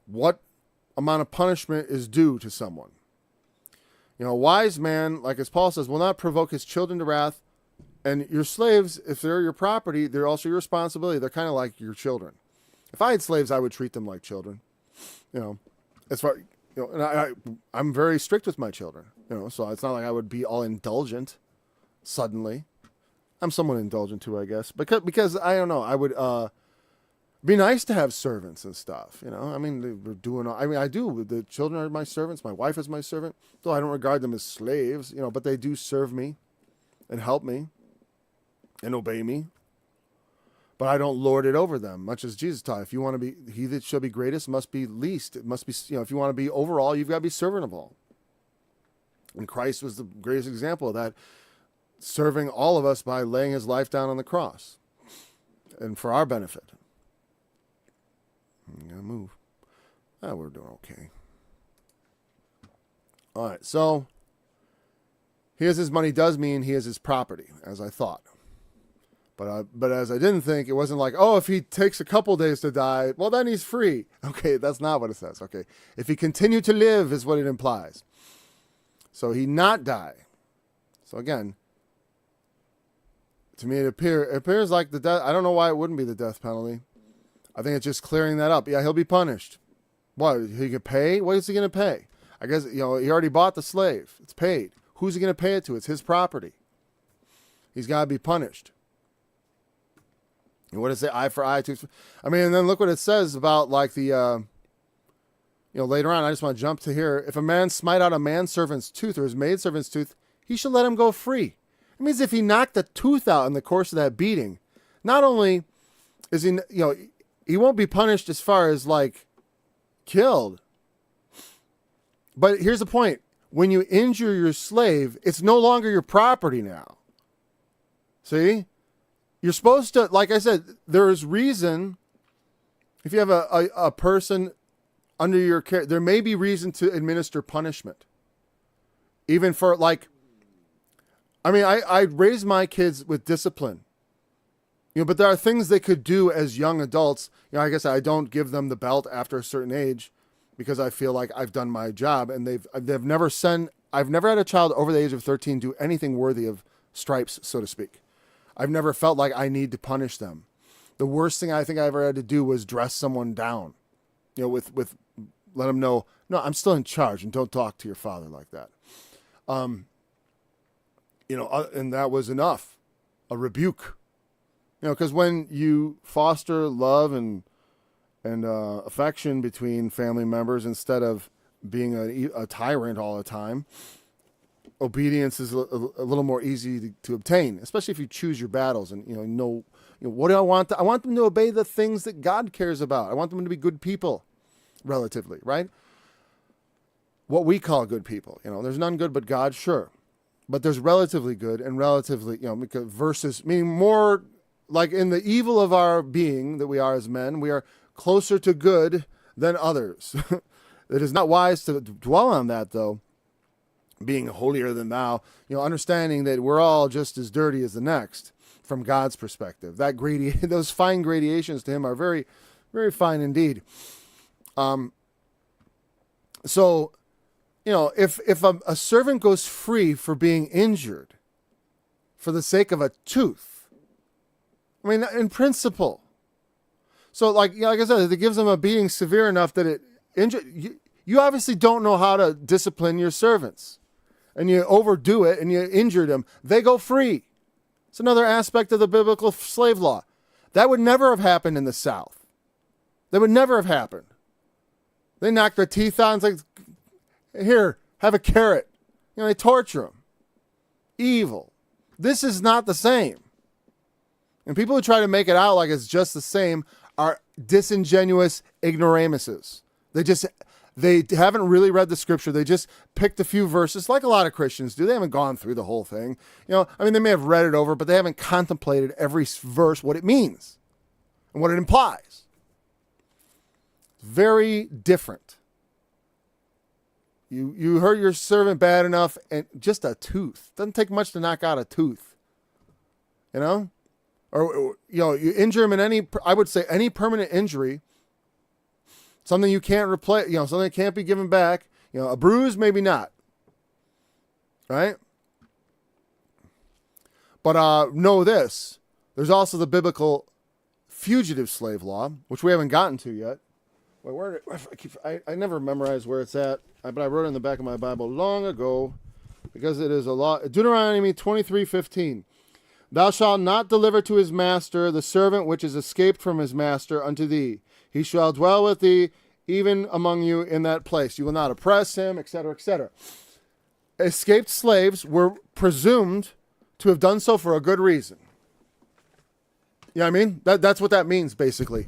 what amount of punishment is due to someone. A wise man, like as Paul says, will not provoke his children to wrath. And your slaves, if they're your property, they're also your responsibility. They're kind of like your children. If I had slaves, I would treat them like children. As far and I'm very strict with my children. So it's not like I would be all indulgent suddenly. I'm somewhat indulgent too, I guess, because I don't know. I would be nice to have servants and stuff. I mean, we're doing. I mean, I do. The children are my servants. My wife is my servant. Though I don't regard them as slaves. But they do serve me, and help me, and obey me. But I don't lord it over them, much as Jesus taught. If you want to be, he that shall be greatest must be least. It must be, if you want to be overall, you've got to be servant of all. And Christ was the greatest example of that, serving all of us by laying his life down on the cross. And for our benefit. I'm going to move. We're doing okay. All right, so he has his money does mean he has his property, as I thought. But as I didn't think, it wasn't like, oh, if he takes a couple days to die, well, then he's free. Okay, that's not what it says. Okay, if he continued to live is what it implies. So he not die. So again, to me it appears like the death. I don't know why it wouldn't be the death penalty. I think it's just clearing that up. Yeah, he'll be punished. What, he can pay? What is he going to pay? I guess, he already bought the slave. It's paid. Who's he going to pay it to? It's his property. He's got to be punished. And what does it say? Eye for eye, tooth for... I mean, and then look what it says about like the, later on, I just want to jump to here. If a man smite out a manservant's tooth or his maidservant's tooth, he should let him go free. It means if he knocked the tooth out in the course of that beating, not only is he, he won't be punished as far as like killed. But here's the point. When you injure your slave, it's no longer your property now. See? You're supposed to, like I said, there is reason, if you have a person under your care, there may be reason to administer punishment. Even for like, I raise my kids with discipline. But there are things they could do as young adults. Like I said, I don't give them the belt after a certain age because I feel like I've done my job, and I've never had a child over the age of 13 do anything worthy of stripes, so to speak. I've never felt like I need to punish them. The worst thing I think I ever had to do was dress someone down, with let them know, no, I'm still in charge, and don't talk to your father like that. And that was enough, a rebuke. Because when you foster love and affection between family members instead of being a tyrant all the time, obedience is a little more easy to obtain, especially if you choose your battles and what do I want? I want them to obey the things that God cares about. I want them to be good people, relatively, right? What we call good people. There's none good but God, sure, but there's relatively good and relatively, because versus meaning more like in the evil of our being that we are as men, we are closer to good than others. It is not wise to dwell on that, though. Being holier than thou, understanding that we're all just as dirty as the next from God's perspective. Those fine gradations to him are very, very fine indeed. So, if a servant goes free for being injured for the sake of a tooth, in principle. So like I said, it gives them a beating severe enough that it injured you obviously don't know how to discipline your servants. And you overdo it and you injure them, they go free. It's another aspect of the biblical slave law. That would never have happened in the South. That would never have happened. They knock their teeth out and it's like, here, have a carrot. They torture them. Evil. This is not the same. And people who try to make it out like it's just the same are disingenuous ignoramuses. They haven't really read the scripture. They just picked a few verses, like a lot of Christians do. They haven't gone through the whole thing. They may have read it over, but they haven't contemplated every verse, what it means and what it implies. Very different. You hurt your servant bad enough, and just a tooth. Doesn't take much to knock out a tooth. Or you injure him in any permanent injury. Something you can't replace, something that can't be given back. A bruise, maybe not. right? But know this. There's also the biblical fugitive slave law, which we haven't gotten to yet. Wait, I never memorized where it's at, but I wrote it in the back of my Bible long ago because it is a law. Deuteronomy 23:15. Thou shalt not deliver to his master the servant which is escaped from his master unto thee. He shall dwell with thee even among you in that place. You will not oppress him, etc., etc. Escaped slaves were presumed to have done so for a good reason. You know what I mean? That's what that means, basically.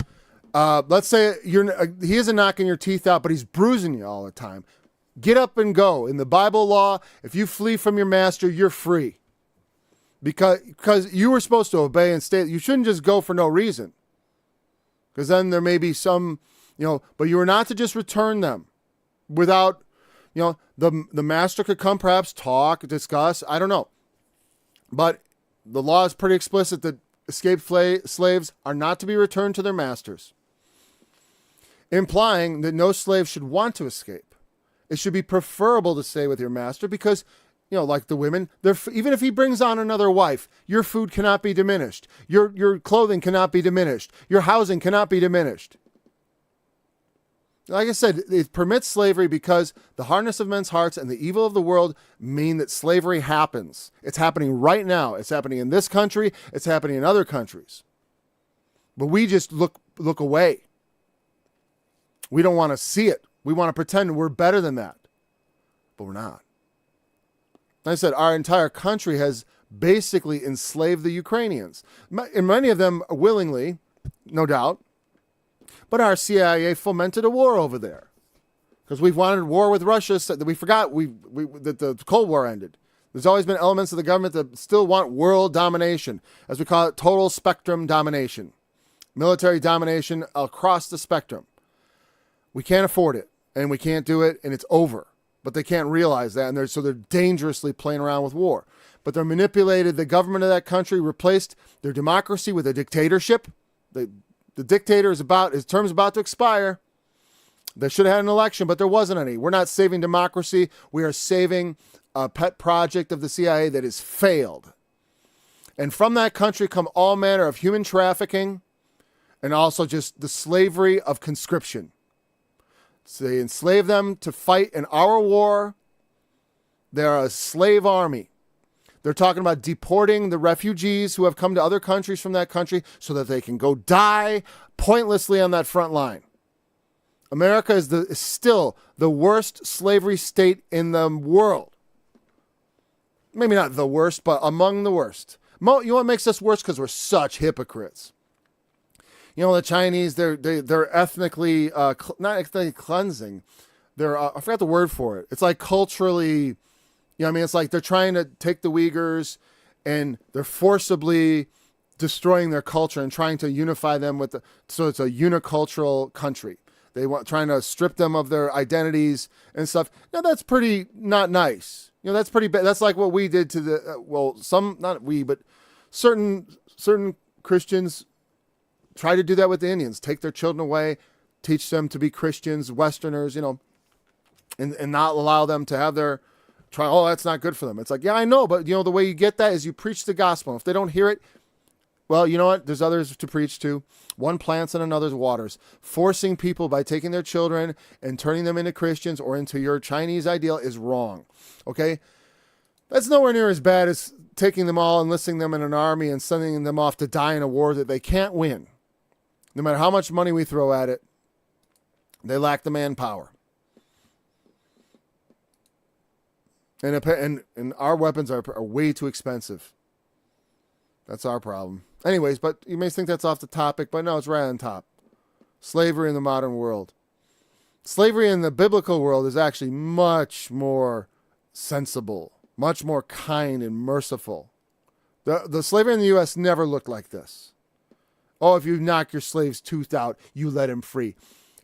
Let's say he isn't knocking your teeth out, but he's bruising you all the time. Get up and go. In the Bible law, if you flee from your master, you're free. Because you were supposed to obey and stay. You shouldn't just go for no reason. Because then there may be some, but you were not to just return them without, the master could come, perhaps talk, discuss, I don't know. But the law is pretty explicit that escaped slaves are not to be returned to their masters, implying that no slave should want to escape. It should be preferable to stay with your master because, like the women, even if he brings on another wife, your food cannot be diminished. Your clothing cannot be diminished. Your housing cannot be diminished. Like I said, it permits slavery because the hardness of men's hearts and the evil of the world mean that slavery happens. It's happening right now. It's happening in this country. It's happening in other countries. But we just look away. We don't want to see it. We want to pretend we're better than that. But we're not. Like I said, our entire country has basically enslaved the Ukrainians. And many of them willingly, no doubt. But our CIA fomented a war over there because we've wanted war with Russia. So that we forgot that the Cold War ended. There's always been elements of the government that still want world domination, as we call it, total spectrum domination, military domination across the spectrum. We can't afford it, and we can't do it, and it's over. But they can't realize that, and so they're dangerously playing around with war. But they're manipulated. The government of that country replaced their democracy with a dictatorship. The dictator his term's about to expire. They should have had an election, but there wasn't any. We're not saving democracy. We are saving a pet project of the CIA that has failed. And from that country come all manner of human trafficking and also just the slavery of conscription. So they enslave them to fight in our war. They're a slave army. They're talking about deporting the refugees who have come to other countries from that country so that they can go die pointlessly on that front line. America is still the worst slavery state in the world. Maybe not the worst, but among the worst. You know what makes us worse? Because we're such hypocrites. The Chinese, they're ethnically, not ethnically cleansing. I forgot the word for it. It's like culturally... it's like they're trying to take the Uyghurs and they're forcibly destroying their culture and trying to unify them so it's a unicultural country. Trying to strip them of their identities and stuff. Now that's pretty not nice. That's pretty bad. That's like what we did to not we, but certain Christians try to do that with the Indians. Take their children away, teach them to be Christians, Westerners, and not allow them to have their that's not good for them. It's like, yeah, I know, but the way you get that is you preach the gospel. If they don't hear it, well, you know what? There's others to preach to. One plants and another's waters. Forcing people by taking their children and turning them into Christians or into your Chinese ideal is wrong. Okay? That's nowhere near as bad as taking them all, enlisting them in an army and sending them off to die in a war that they can't win. No matter how much money we throw at it, they lack the manpower. And our weapons are way too expensive. That's our problem. Anyways, but you may think that's off the topic, but no, it's right on top. Slavery in the modern world. Slavery in the biblical world is actually much more sensible, much more kind and merciful. The slavery in the U.S. never looked like this. Oh, if you knock your slave's tooth out, you let him free.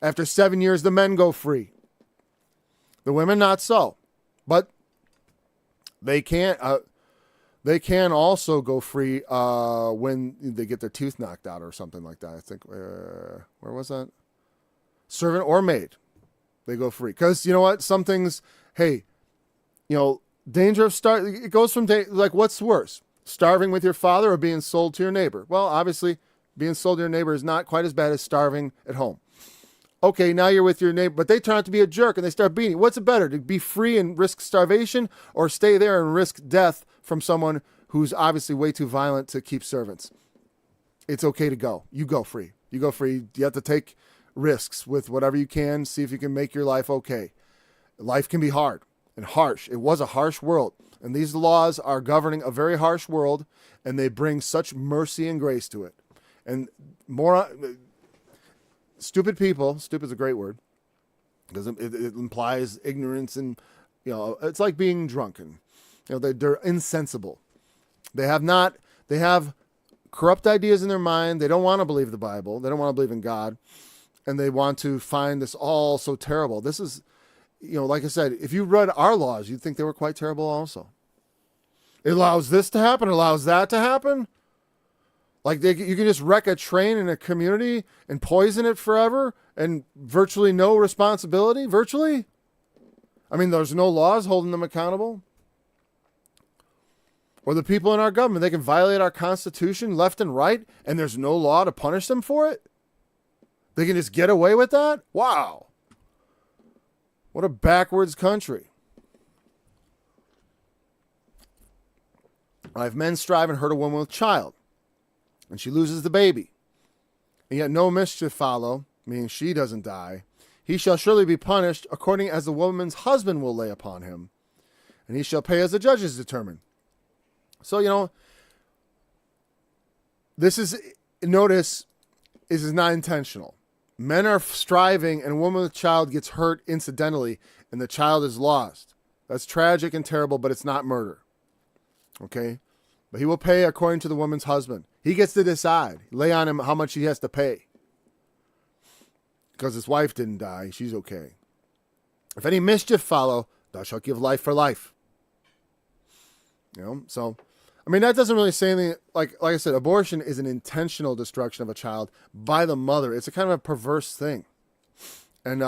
After 7 years, the men go free. The women, not so. But they can also go free when they get their tooth knocked out or something like that. I think, where was that? Servant or maid. They go free. Because you know what? Some things, hey, Danger of it goes from like, what's worse, starving with your father or being sold to your neighbor? Well, obviously, being sold to your neighbor is not quite as bad as starving at home. Okay, now you're with your neighbor, but they turn out to be a jerk and they start beating you. What's it better, to be free and risk starvation, or stay there and risk death from someone who's obviously way too violent to keep servants? It's okay to go. You go free. You go free. You have to take risks with whatever you can, see if you can make your life okay. Life can be hard and harsh. It was a harsh world, and these laws are governing a very harsh world, and they bring such mercy and grace to it. And stupid people, stupid is a great word, because it implies ignorance, and it's like being drunken. They're insensible. They have corrupt ideas in their mind. They don't want to believe the Bible. They don't want to believe in God, and they want to find this all so terrible. This is, like I said, if you read our laws, you'd think they were quite terrible also. It allows this to happen, it allows that to happen. Like you can just wreck a train in a community and poison it forever and virtually no responsibility, virtually. I mean, there's no laws holding them accountable. Or the people in our government, they can violate our Constitution left and right, and there's no law to punish them for it. They can just get away with that? Wow. What a backwards country. If men strive and hurt a woman with child, and she loses the baby, and yet no mischief follow, meaning she doesn't die, he shall surely be punished according as the woman's husband will lay upon him, and he shall pay as the judges determine. So, this is not intentional. Men are striving, and a woman with a child gets hurt incidentally, and the child is lost. That's tragic and terrible, but it's not murder. Okay? But he will pay according to the woman's husband. He gets to decide. Lay on him how much he has to pay. Because his wife didn't die, she's okay. If any mischief follow, thou shalt give life for life. So, I mean, that doesn't really say anything. Like I said, abortion is an intentional destruction of a child by the mother. It's a kind of a perverse thing. And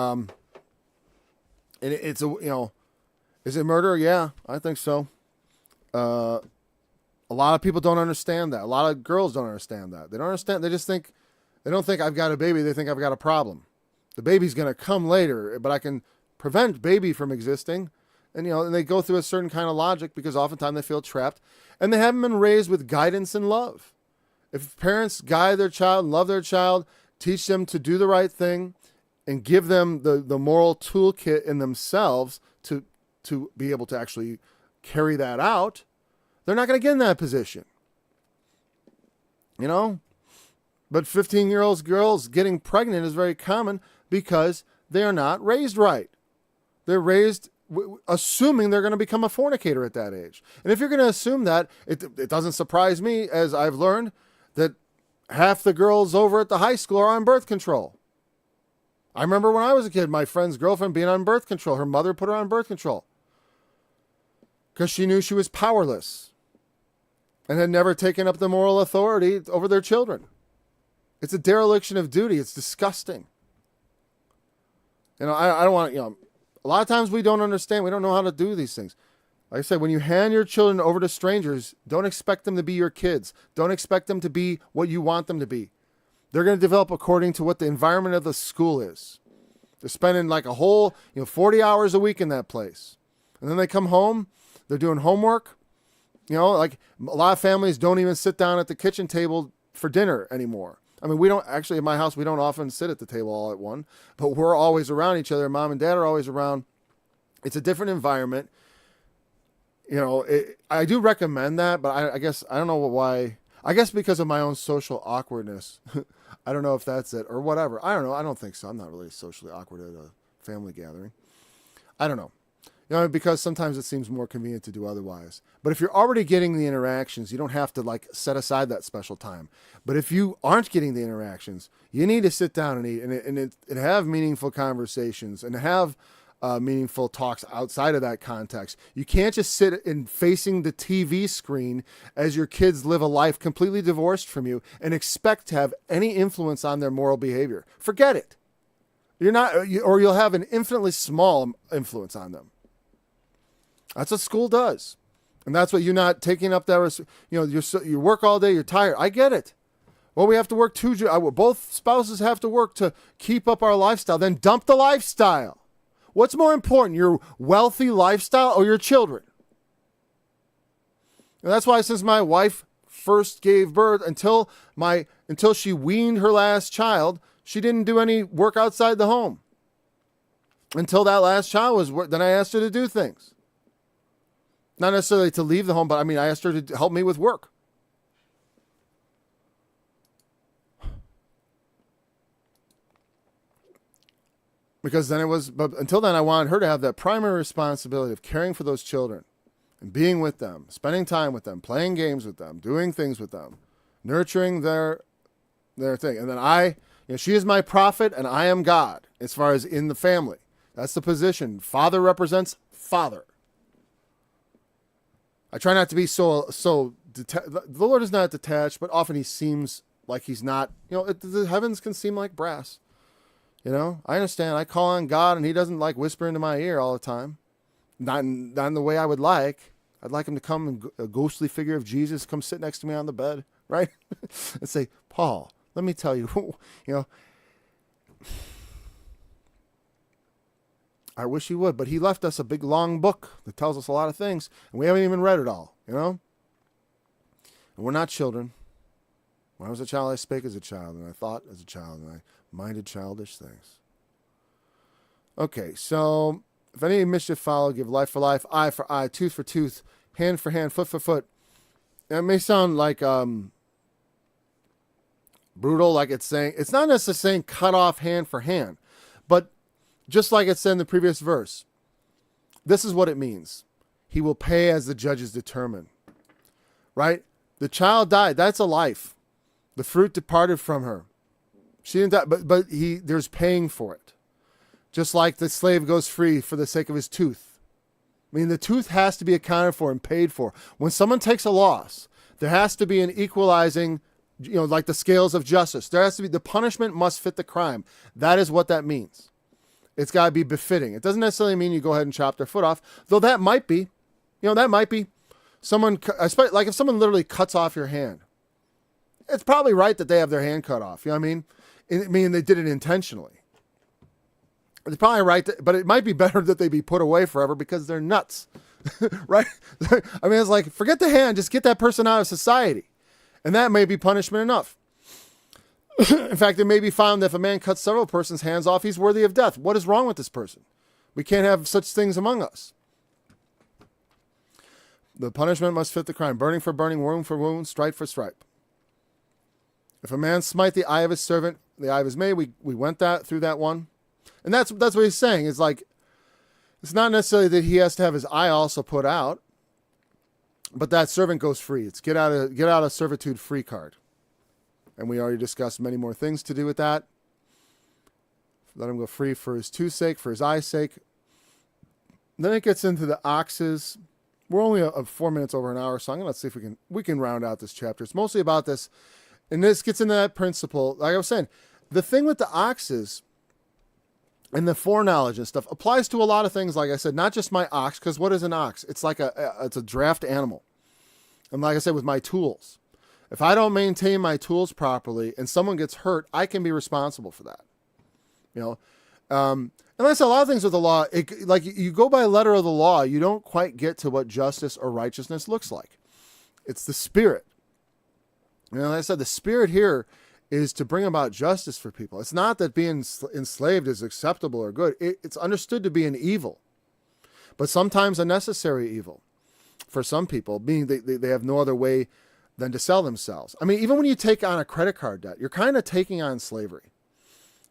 it's is it murder? Yeah, I think so. A lot of people don't understand that. A lot of girls don't understand that. They don't understand. They don't think I've got a baby. They think I've got a problem. The baby's going to come later, but I can prevent baby from existing. And, and they go through a certain kind of logic because oftentimes they feel trapped, and they haven't been raised with guidance and love. If parents guide their child and love their child, teach them to do the right thing, and give them the moral toolkit in themselves to be able to actually carry that out, they're not going to get in that position. But 15-year-old girls getting pregnant is very common because they are not raised right. They're raised assuming they're going to become a fornicator at that age. And if you're going to assume that, it doesn't surprise me, as I've learned, that half the girls over at the high school are on birth control. I remember when I was a kid, my friend's girlfriend being on birth control. Her mother put her on birth control because she knew she was powerless and had never taken up the moral authority over their children. It's a dereliction of duty. It's disgusting. I don't want to, a lot of times we don't understand. We don't know how to do these things. Like I said, when you hand your children over to strangers, don't expect them to be your kids. Don't expect them to be what you want them to be. They're going to develop according to what the environment of the school is. They're spending like a whole, 40 hours a week in that place. And then they come home, they're doing homework. Like a lot of families don't even sit down at the kitchen table for dinner anymore. I mean, we don't actually, in my house, we don't often sit at the table all at one, but we're always around each other. Mom and dad are always around. It's a different environment. I do recommend that, but I guess, I don't know why. I guess because of my own social awkwardness. I don't know if that's it or whatever. I don't know. I don't think so. I'm not really socially awkward at a family gathering. I don't know. Because sometimes it seems more convenient to do otherwise. But if you're already getting the interactions, you don't have to set aside that special time. But if you aren't getting the interactions, you need to sit down and eat and have meaningful conversations and have meaningful talks outside of that context. You can't just sit in facing the TV screen as your kids live a life completely divorced from you and expect to have any influence on their moral behavior. Forget it. You're not, or you'll have an infinitely small influence on them. That's what school does. And that's what you're not taking up that, you work all day, you're tired. I get it. Well, we have to work both spouses have to work to keep up our lifestyle. Then dump the lifestyle. What's more important, your wealthy lifestyle or your children? And that's why since my wife first gave birth, until she weaned her last child, she didn't do any work outside the home. Until that last child was, then I asked her to do things. Not necessarily to leave the home, but I asked her to help me with work. Because then but until then I wanted her to have that primary responsibility of caring for those children and being with them, spending time with them, playing games with them, doing things with them, nurturing their thing. And then she is my prophet and I am God as far as in the family. That's the position. Father represents father. I try not to be the Lord is not detached, but often he seems like he's not. The heavens can seem like brass. I understand. I call on God, and he doesn't like whisper into my ear all the time. Not in the way I would like. I'd like him to come and a ghostly figure of Jesus come sit next to me on the bed, right? And say, Paul, let me tell you, I wish he would, but he left us a big long book that tells us a lot of things, and we haven't even read it all, And we're not children. When I was a child, I spake as a child, and I thought as a child, and I minded childish things. Okay, so if any mischief follow, give life for life, eye for eye, tooth for tooth, hand for hand, foot for foot. It may sound like brutal, like it's not necessarily saying cut off hand for hand, but just like it said in the previous verse, this is what it means. He will pay as the judges determine. Right? The child died. That's a life. The fruit departed from her. She didn't die, but there's paying for it. Just like the slave goes free for the sake of his tooth. The tooth has to be accounted for and paid for. When someone takes a loss, there has to be an equalizing, like the scales of justice. There has to be, the punishment must fit the crime. That is what that means. It's got to be befitting. It doesn't necessarily mean you go ahead and chop their foot off, though that might be. That might be. Someone, like if someone literally cuts off your hand, it's probably right that they have their hand cut off. You know what I mean? They did it intentionally. It's probably right, but it might be better that they be put away forever because they're nuts, right? It's like, forget the hand, just get that person out of society. And that may be punishment enough. In fact, it may be found that if a man cuts several persons' hands off, he's worthy of death. What is wrong with this person? We can't have such things among us. The punishment must fit the crime. Burning for burning, wound for wound, stripe for stripe. If a man smite the eye of his servant, the eye of his maid, we went through that one. And that's what he's saying. It's like, it's not necessarily that he has to have his eye also put out, but that servant goes free. It's get out of servitude free card. And we already discussed many more things to do with that. Let him go free for his tooth's sake, for his eye's sake. Then it gets into the oxes. We're only 4 minutes over an hour, so I'm going to see if we can round out this chapter. It's mostly about this. And this gets into that principle. Like I was saying, the thing with the oxes and the foreknowledge and stuff applies to a lot of things. Like I said, not just my ox, because what is an ox? It's like it's a draft animal. And like I said, with my tools. If I don't maintain my tools properly and someone gets hurt, I can be responsible for that. And that's a lot of things with the law. Like you go by letter of the law, you don't quite get to what justice or righteousness looks like. It's the spirit. Like I said, the spirit here is to bring about justice for people. It's not that being enslaved is acceptable or good. It's understood to be an evil, but sometimes a necessary evil for some people, being they have no other way than to sell themselves. Even when you take on a credit card debt, you're kind of taking on slavery.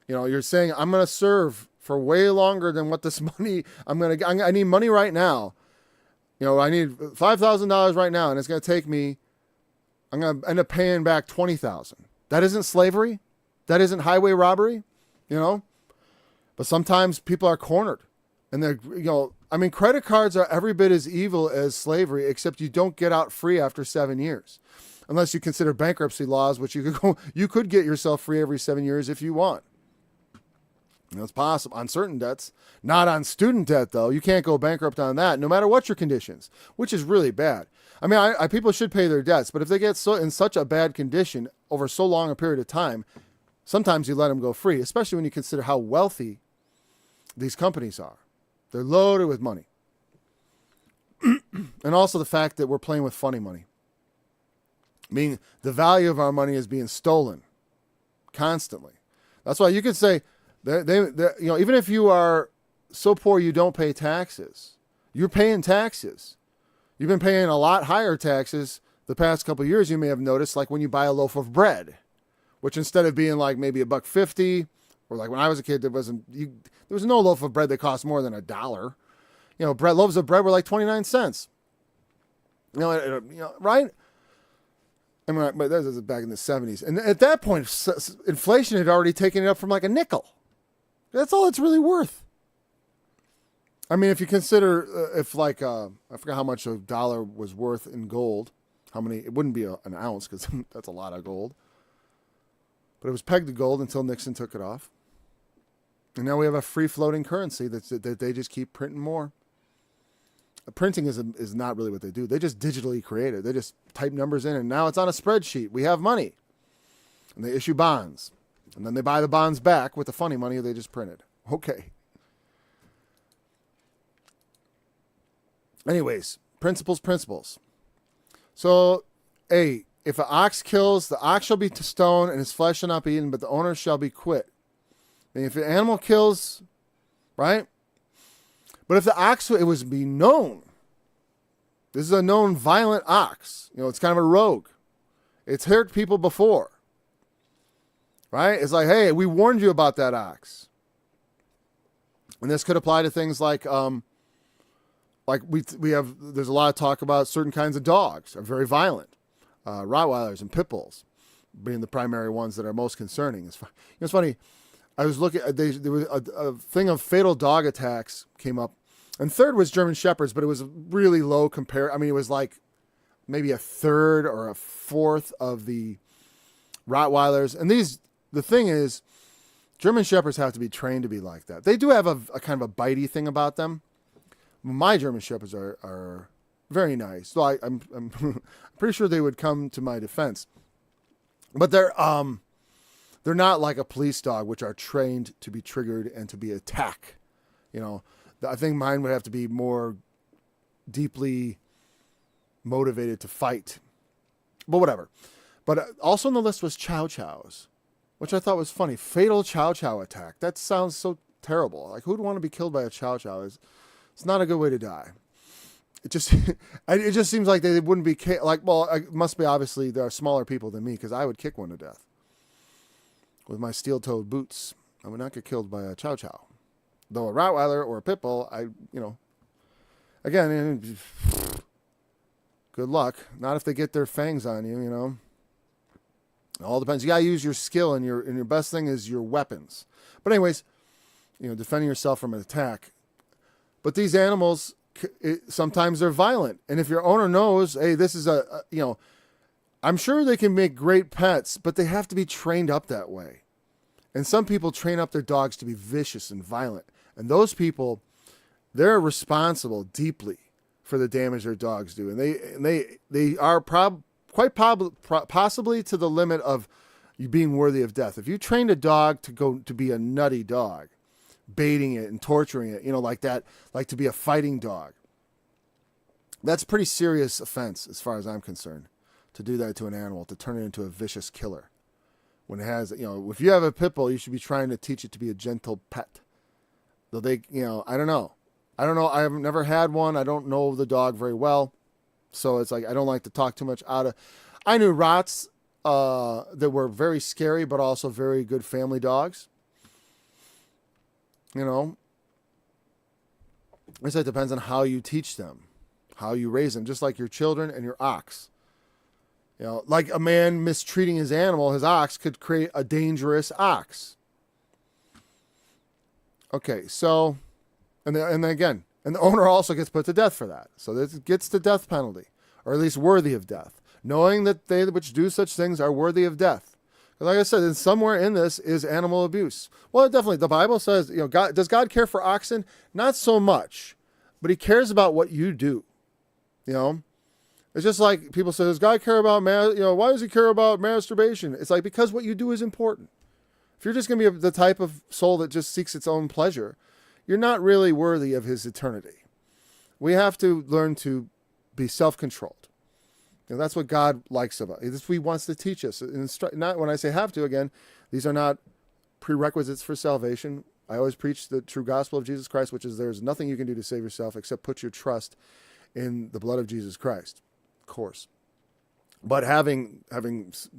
You're saying, I'm going to serve for way longer than what this money, I need money right now. I need $5,000 right now, and it's going to take me, I'm going to end up paying back $20,000. That isn't slavery. That isn't highway robbery, But sometimes people are cornered. And they're, credit cards are every bit as evil as slavery, except you don't get out free after 7 years. Unless you consider bankruptcy laws, which you could get yourself free every 7 years if you want. It's possible on certain debts, not on student debt though. You can't go bankrupt on that, no matter what your conditions, which is really bad. I mean, people should pay their debts, but if they get in such a bad condition over so long a period of time, sometimes you let them go free, especially when you consider how wealthy these companies are. They're loaded with money, and also the fact that we're playing with funny money, meaning the value of our money is being stolen constantly. That's why you could say. Even if you are so poor you don't pay taxes, you're paying taxes. You've been paying a lot higher taxes the past couple of years. You may have noticed, like when you buy a loaf of bread, which instead of being like maybe $1.50, or like when I was a kid, there was no loaf of bread that cost more than $1. Loaves of bread were like 29 cents. Right? I mean, but that was back in the 70s, and at that point, inflation had already taken it up from like a nickel. That's all it's really worth. I mean, if you consider I forgot how much a dollar was worth in gold, it wouldn't be an ounce because that's a lot of gold. But it was pegged to gold until Nixon took it off. And now we have a free floating currency that they just keep printing more. Printing is not really what they do. They just digitally create it. They just type numbers in and now it's on a spreadsheet. We have money. And they issue bonds. And then they buy the bonds back with the funny money they just printed. Okay. Anyways, principles. So, A, if an ox kills, the ox shall be stoned and his flesh shall not be eaten, but the owner shall be quit. And if an animal kills, right? But if the ox, it was be known. This is a known violent ox. It's kind of a rogue. It's hurt people before. Right? It's like, hey, we warned you about that ox. And this could apply to things like we have, there's a lot of talk about certain kinds of dogs are very violent. Rottweilers and pit bulls being the primary ones that are most concerning. It's funny. I was looking, there was a thing of fatal dog attacks came up. And third was German Shepherds, but it was really low compared. I mean, it was like maybe a third or a fourth of the Rottweilers. And the thing is, German Shepherds have to be trained to be like that. They do have a kind of a bitey thing about them. My German Shepherds are very nice. So I'm pretty sure they would come to my defense. But they're not like a police dog, which are trained to be triggered and to be attack. I think mine would have to be more deeply motivated to fight. But whatever. But also on the list was Chow Chows, which I thought was funny. Fatal Chow Chow attack. That sounds so terrible. Like, who'd want to be killed by a Chow Chow? It's not a good way to die. It just seems like they wouldn't be it must be obviously there are smaller people than me because I would kick one to death with my steel-toed boots. I would not get killed by a Chow Chow. Though a Rottweiler or a pit bull, again, good luck. Not if they get their fangs on you, It all depends. You got to use your skill, and your best thing is your weapons. But anyways, defending yourself from an attack. But these animals, sometimes they're violent. And if your owner knows, hey, this is I'm sure they can make great pets, but they have to be trained up that way. And some people train up their dogs to be vicious and violent. And those people, they're responsible deeply for the damage their dogs do. And they are possibly to the limit of you being worthy of death. If you trained a dog to be a nutty dog, baiting it and torturing it, like that, like to be a fighting dog, that's a pretty serious offense as far as I'm concerned, to do that to an animal, to turn it into a vicious killer. When it has, if you have a pit bull, you should be trying to teach it to be a gentle pet. Though they, I don't know. I have never had one. I don't know the dog very well. So it's like, I don't like to talk too much out of. I knew Rots that were very scary, but also very good family dogs. I guess it depends on how you teach them, how you raise them, just like your children and your ox. Like a man mistreating his animal, his ox could create a dangerous ox. Okay, so, and the owner also gets put to death for that. So this gets the death penalty, or at least worthy of death, knowing that they which do such things are worthy of death. Like I said, somewhere in this is animal abuse. Well, definitely, the Bible says, does God care for oxen? Not so much, but he cares about what you do. It's just like people say, does God care about, why does he care about masturbation? It's like, because what you do is important. If you're just going to be the type of soul that just seeks its own pleasure, you're not really worthy of his eternity. We have to learn to be self-controlled. That's what God likes about it. That's what he wants to teach us. Not when I say have to, again, these are not prerequisites for salvation. I always preach the true gospel of Jesus Christ, which is there's nothing you can do to save yourself except put your trust in the blood of Jesus Christ, of course. But having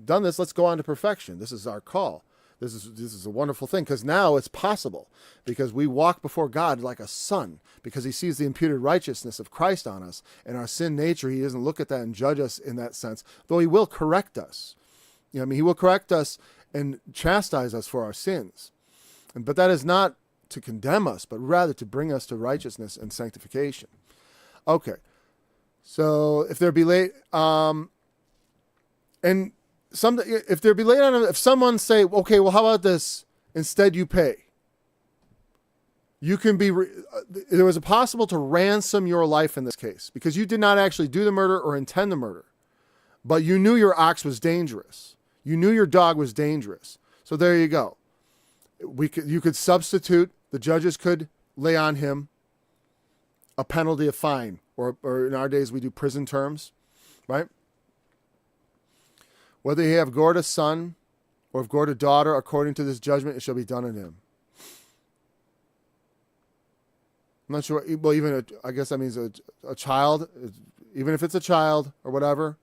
done this, let's go on to perfection. This is our call. This is a wonderful thing, because now it's possible, because we walk before God like a son, because he sees the imputed righteousness of Christ on us and our sin nature. He doesn't look at that and judge us in that sense, though he will correct us. He will correct us and chastise us for our sins. But that is not to condemn us, but rather to bring us to righteousness and sanctification. Okay. So if there be late, if there be laid on him, if someone say, okay, well, how about this? Instead, you pay. You can be, there was a possible to ransom your life in this case, because you did not actually do the murder or intend the murder, but you knew your ox was dangerous. You knew your dog was dangerous. So there you go. You could substitute, the judges could lay on him a penalty of fine, or in our days, we do prison terms, right? Whether he have gored a son or have gored a daughter, according to this judgment, it shall be done in him. I'm not sure. Well, I guess that means a child, even if it's a child or whatever.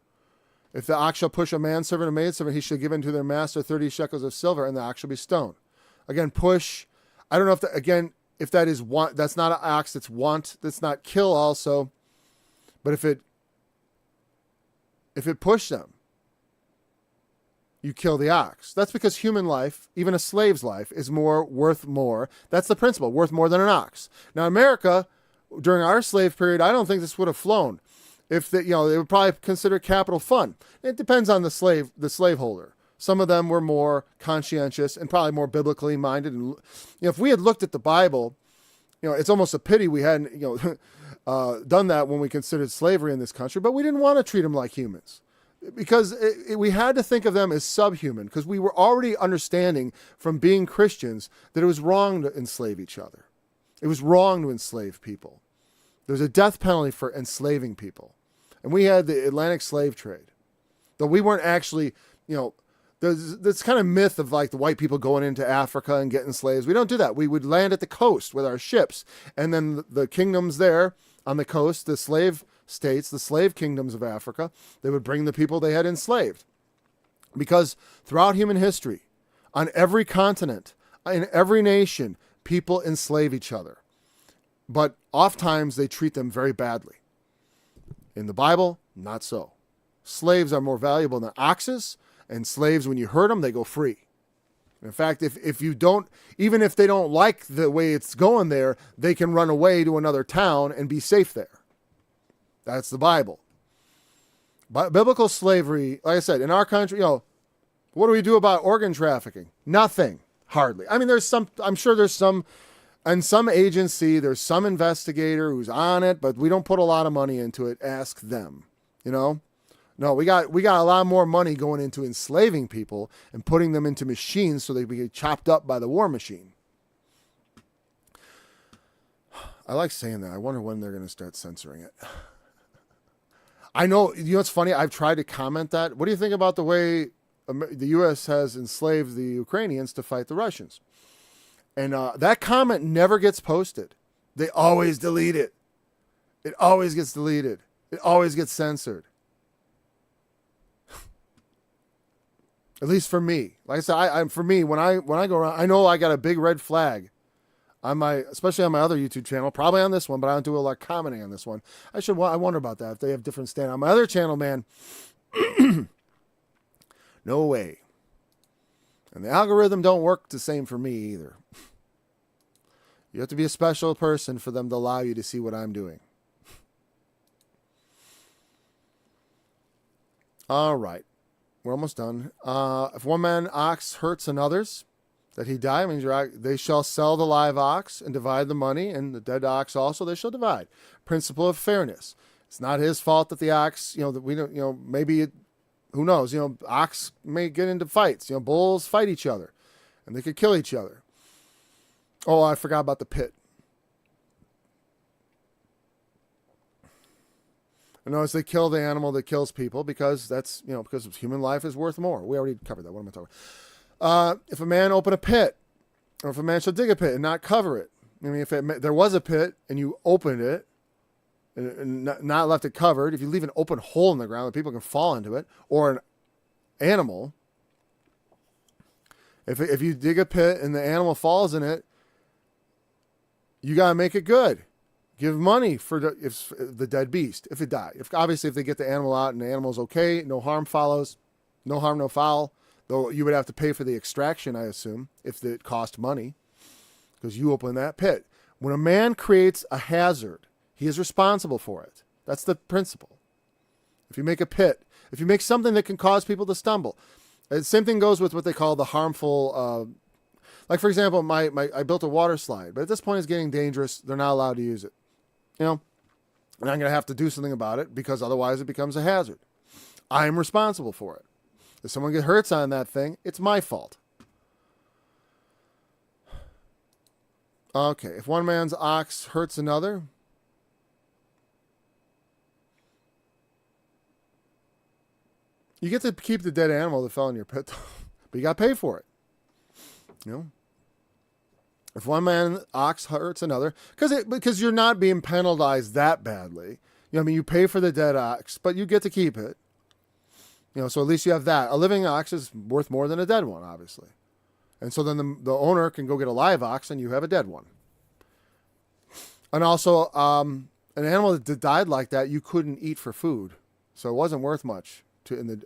If the ox shall push a manservant or maidservant, he shall give unto their master 30 shekels of silver, and the ox shall be stoned. Again, push. I don't know if that is want. That's not an ox. That's want. That's not kill also. But if it pushed them, you kill the ox. That's because human life, even a slave's life, is worth more. That's the principle, worth more than an ox. Now, America, during our slave period, I don't think this would have flown. If they would probably consider capital fun. It depends on the slaveholder. Some of them were more conscientious and probably more biblically minded. And if we had looked at the Bible, it's almost a pity we hadn't done that when we considered slavery in this country. But we didn't want to treat them like humans, because we had to think of them as subhuman, because we were already understanding from being Christians that it was wrong to enslave each other. It was wrong to enslave people. There's a death penalty for enslaving people. And we had the Atlantic slave trade. Though we weren't actually, there's this kind of myth of like the white people going into Africa and getting slaves. We don't do that. We would land at the coast with our ships. And then the kingdoms there on the coast, the slave states, the slave kingdoms of Africa, they would bring the people they had enslaved. Because throughout human history, on every continent, in every nation, people enslave each other. But oftentimes they treat them very badly. In the Bible, not so. Slaves are more valuable than oxes, and slaves, when you hurt them, they go free. In fact, if you don't, even if they don't like the way it's going there, they can run away to another town and be safe there. That's the Bible. Biblical slavery, like I said, in our country, what do we do about organ trafficking? Nothing, hardly. I mean, I'm sure there's some, and some agency, there's some investigator who's on it, but we don't put a lot of money into it. Ask them, No, we got a lot more money going into enslaving people and putting them into machines so they can get chopped up by the war machine. I like saying that. I wonder when they're going to start censoring it. I know, what's funny? I've tried to comment that. What do you think about the way the U.S. has enslaved the Ukrainians to fight the Russians? And that comment never gets posted. They always delete it. It always gets deleted. It always gets censored. At least for me. Like I said, for me, when I go around, I know I got a big red flag on especially on my other YouTube channel, probably on this one, but I don't do a lot of commenting on this one. I wonder about that, if they have different stand. On my other channel, man, no way. And the algorithm don't work the same for me either. You have to be a special person for them to allow you to see what I'm doing. All right. We're almost done. If one man ox hurts another's, that he die, means they shall sell the live ox and divide the money, and the dead ox also they shall divide. Principle of fairness. It's not his fault that the ox, that we don't, maybe who knows, ox may get into fights. Bulls fight each other, and they could kill each other. Oh, I forgot about the pit. And notice they kill the animal that kills people because that's, because human life is worth more. We already covered that. What am I talking about? If a man open a pit, or if a man shall dig a pit and not cover it. I mean, if there was a pit and you opened it and not left it covered, if you leave an open hole in the ground that people can fall into it, or an animal, if you dig a pit and the animal falls in it, you got to make it good. Give money for the dead beast if it died. Obviously, if they get the animal out and the animal's okay, no harm follows. No harm, no foul. Though you would have to pay for the extraction, I assume, if it cost money, because you open that pit. When a man creates a hazard, he is responsible for it. That's the principle. If you make a pit, if you make something that can cause people to stumble, the same thing goes with what they call the harmful. Like for example, I built a water slide, but at this point it's getting dangerous. They're not allowed to use it. And I'm going to have to do something about it because otherwise it becomes a hazard. I'm responsible for it. If someone gets hurt on that thing, it's my fault. Okay, if one man's ox hurts another, you get to keep the dead animal that fell in your pit, but you got to pay for it. If one man ox hurts another, because you're not being penalized that badly. You pay for the dead ox, but you get to keep it. So at least you have that. A living ox is worth more than a dead one, obviously. And so then the owner can go get a live ox and you have a dead one. And also, an animal that died like that, you couldn't eat for food. So it wasn't worth much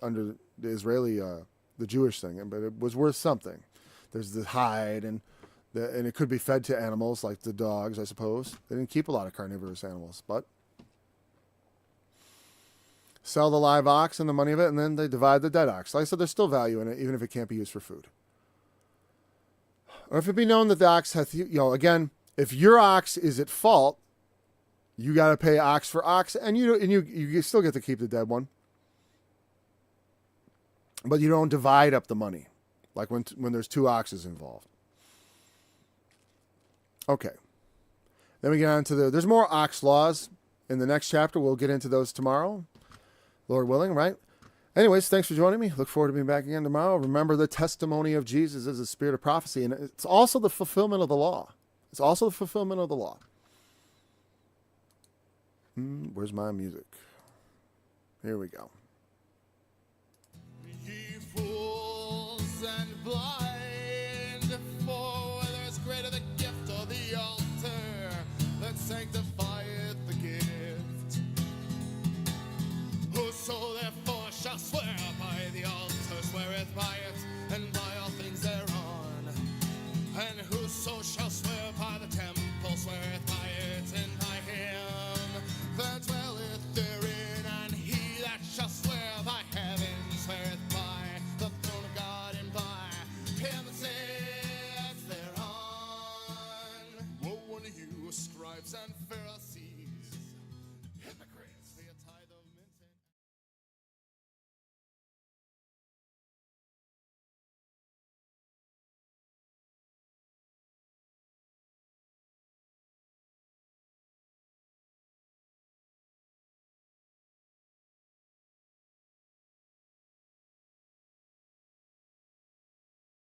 under the Israeli, the Jewish thing, but it was worth something. There's the hide and it could be fed to animals like the dogs, I suppose. They didn't keep a lot of carnivorous animals, but sell the live ox and the money of it, and then they divide the dead ox. Like I said, there's still value in it, even if it can't be used for food. Or if it be known that the ox hath, again, if your ox is at fault, you got to pay ox for ox, and you still get to keep the dead one. But you don't divide up the money, like when there's two oxes involved. Okay. Then we get on to there's more ox laws in the next chapter. We'll get into those tomorrow, Lord willing, right? Anyways, thanks for joining me. Look forward to being back again tomorrow. Remember, the testimony of Jesus is the spirit of prophecy, and it's also the fulfillment of the law. It's also the fulfillment of the law. Where's my music? Here we go. Ye fools and blind, for whether is greater the gift or the altar that sanctifies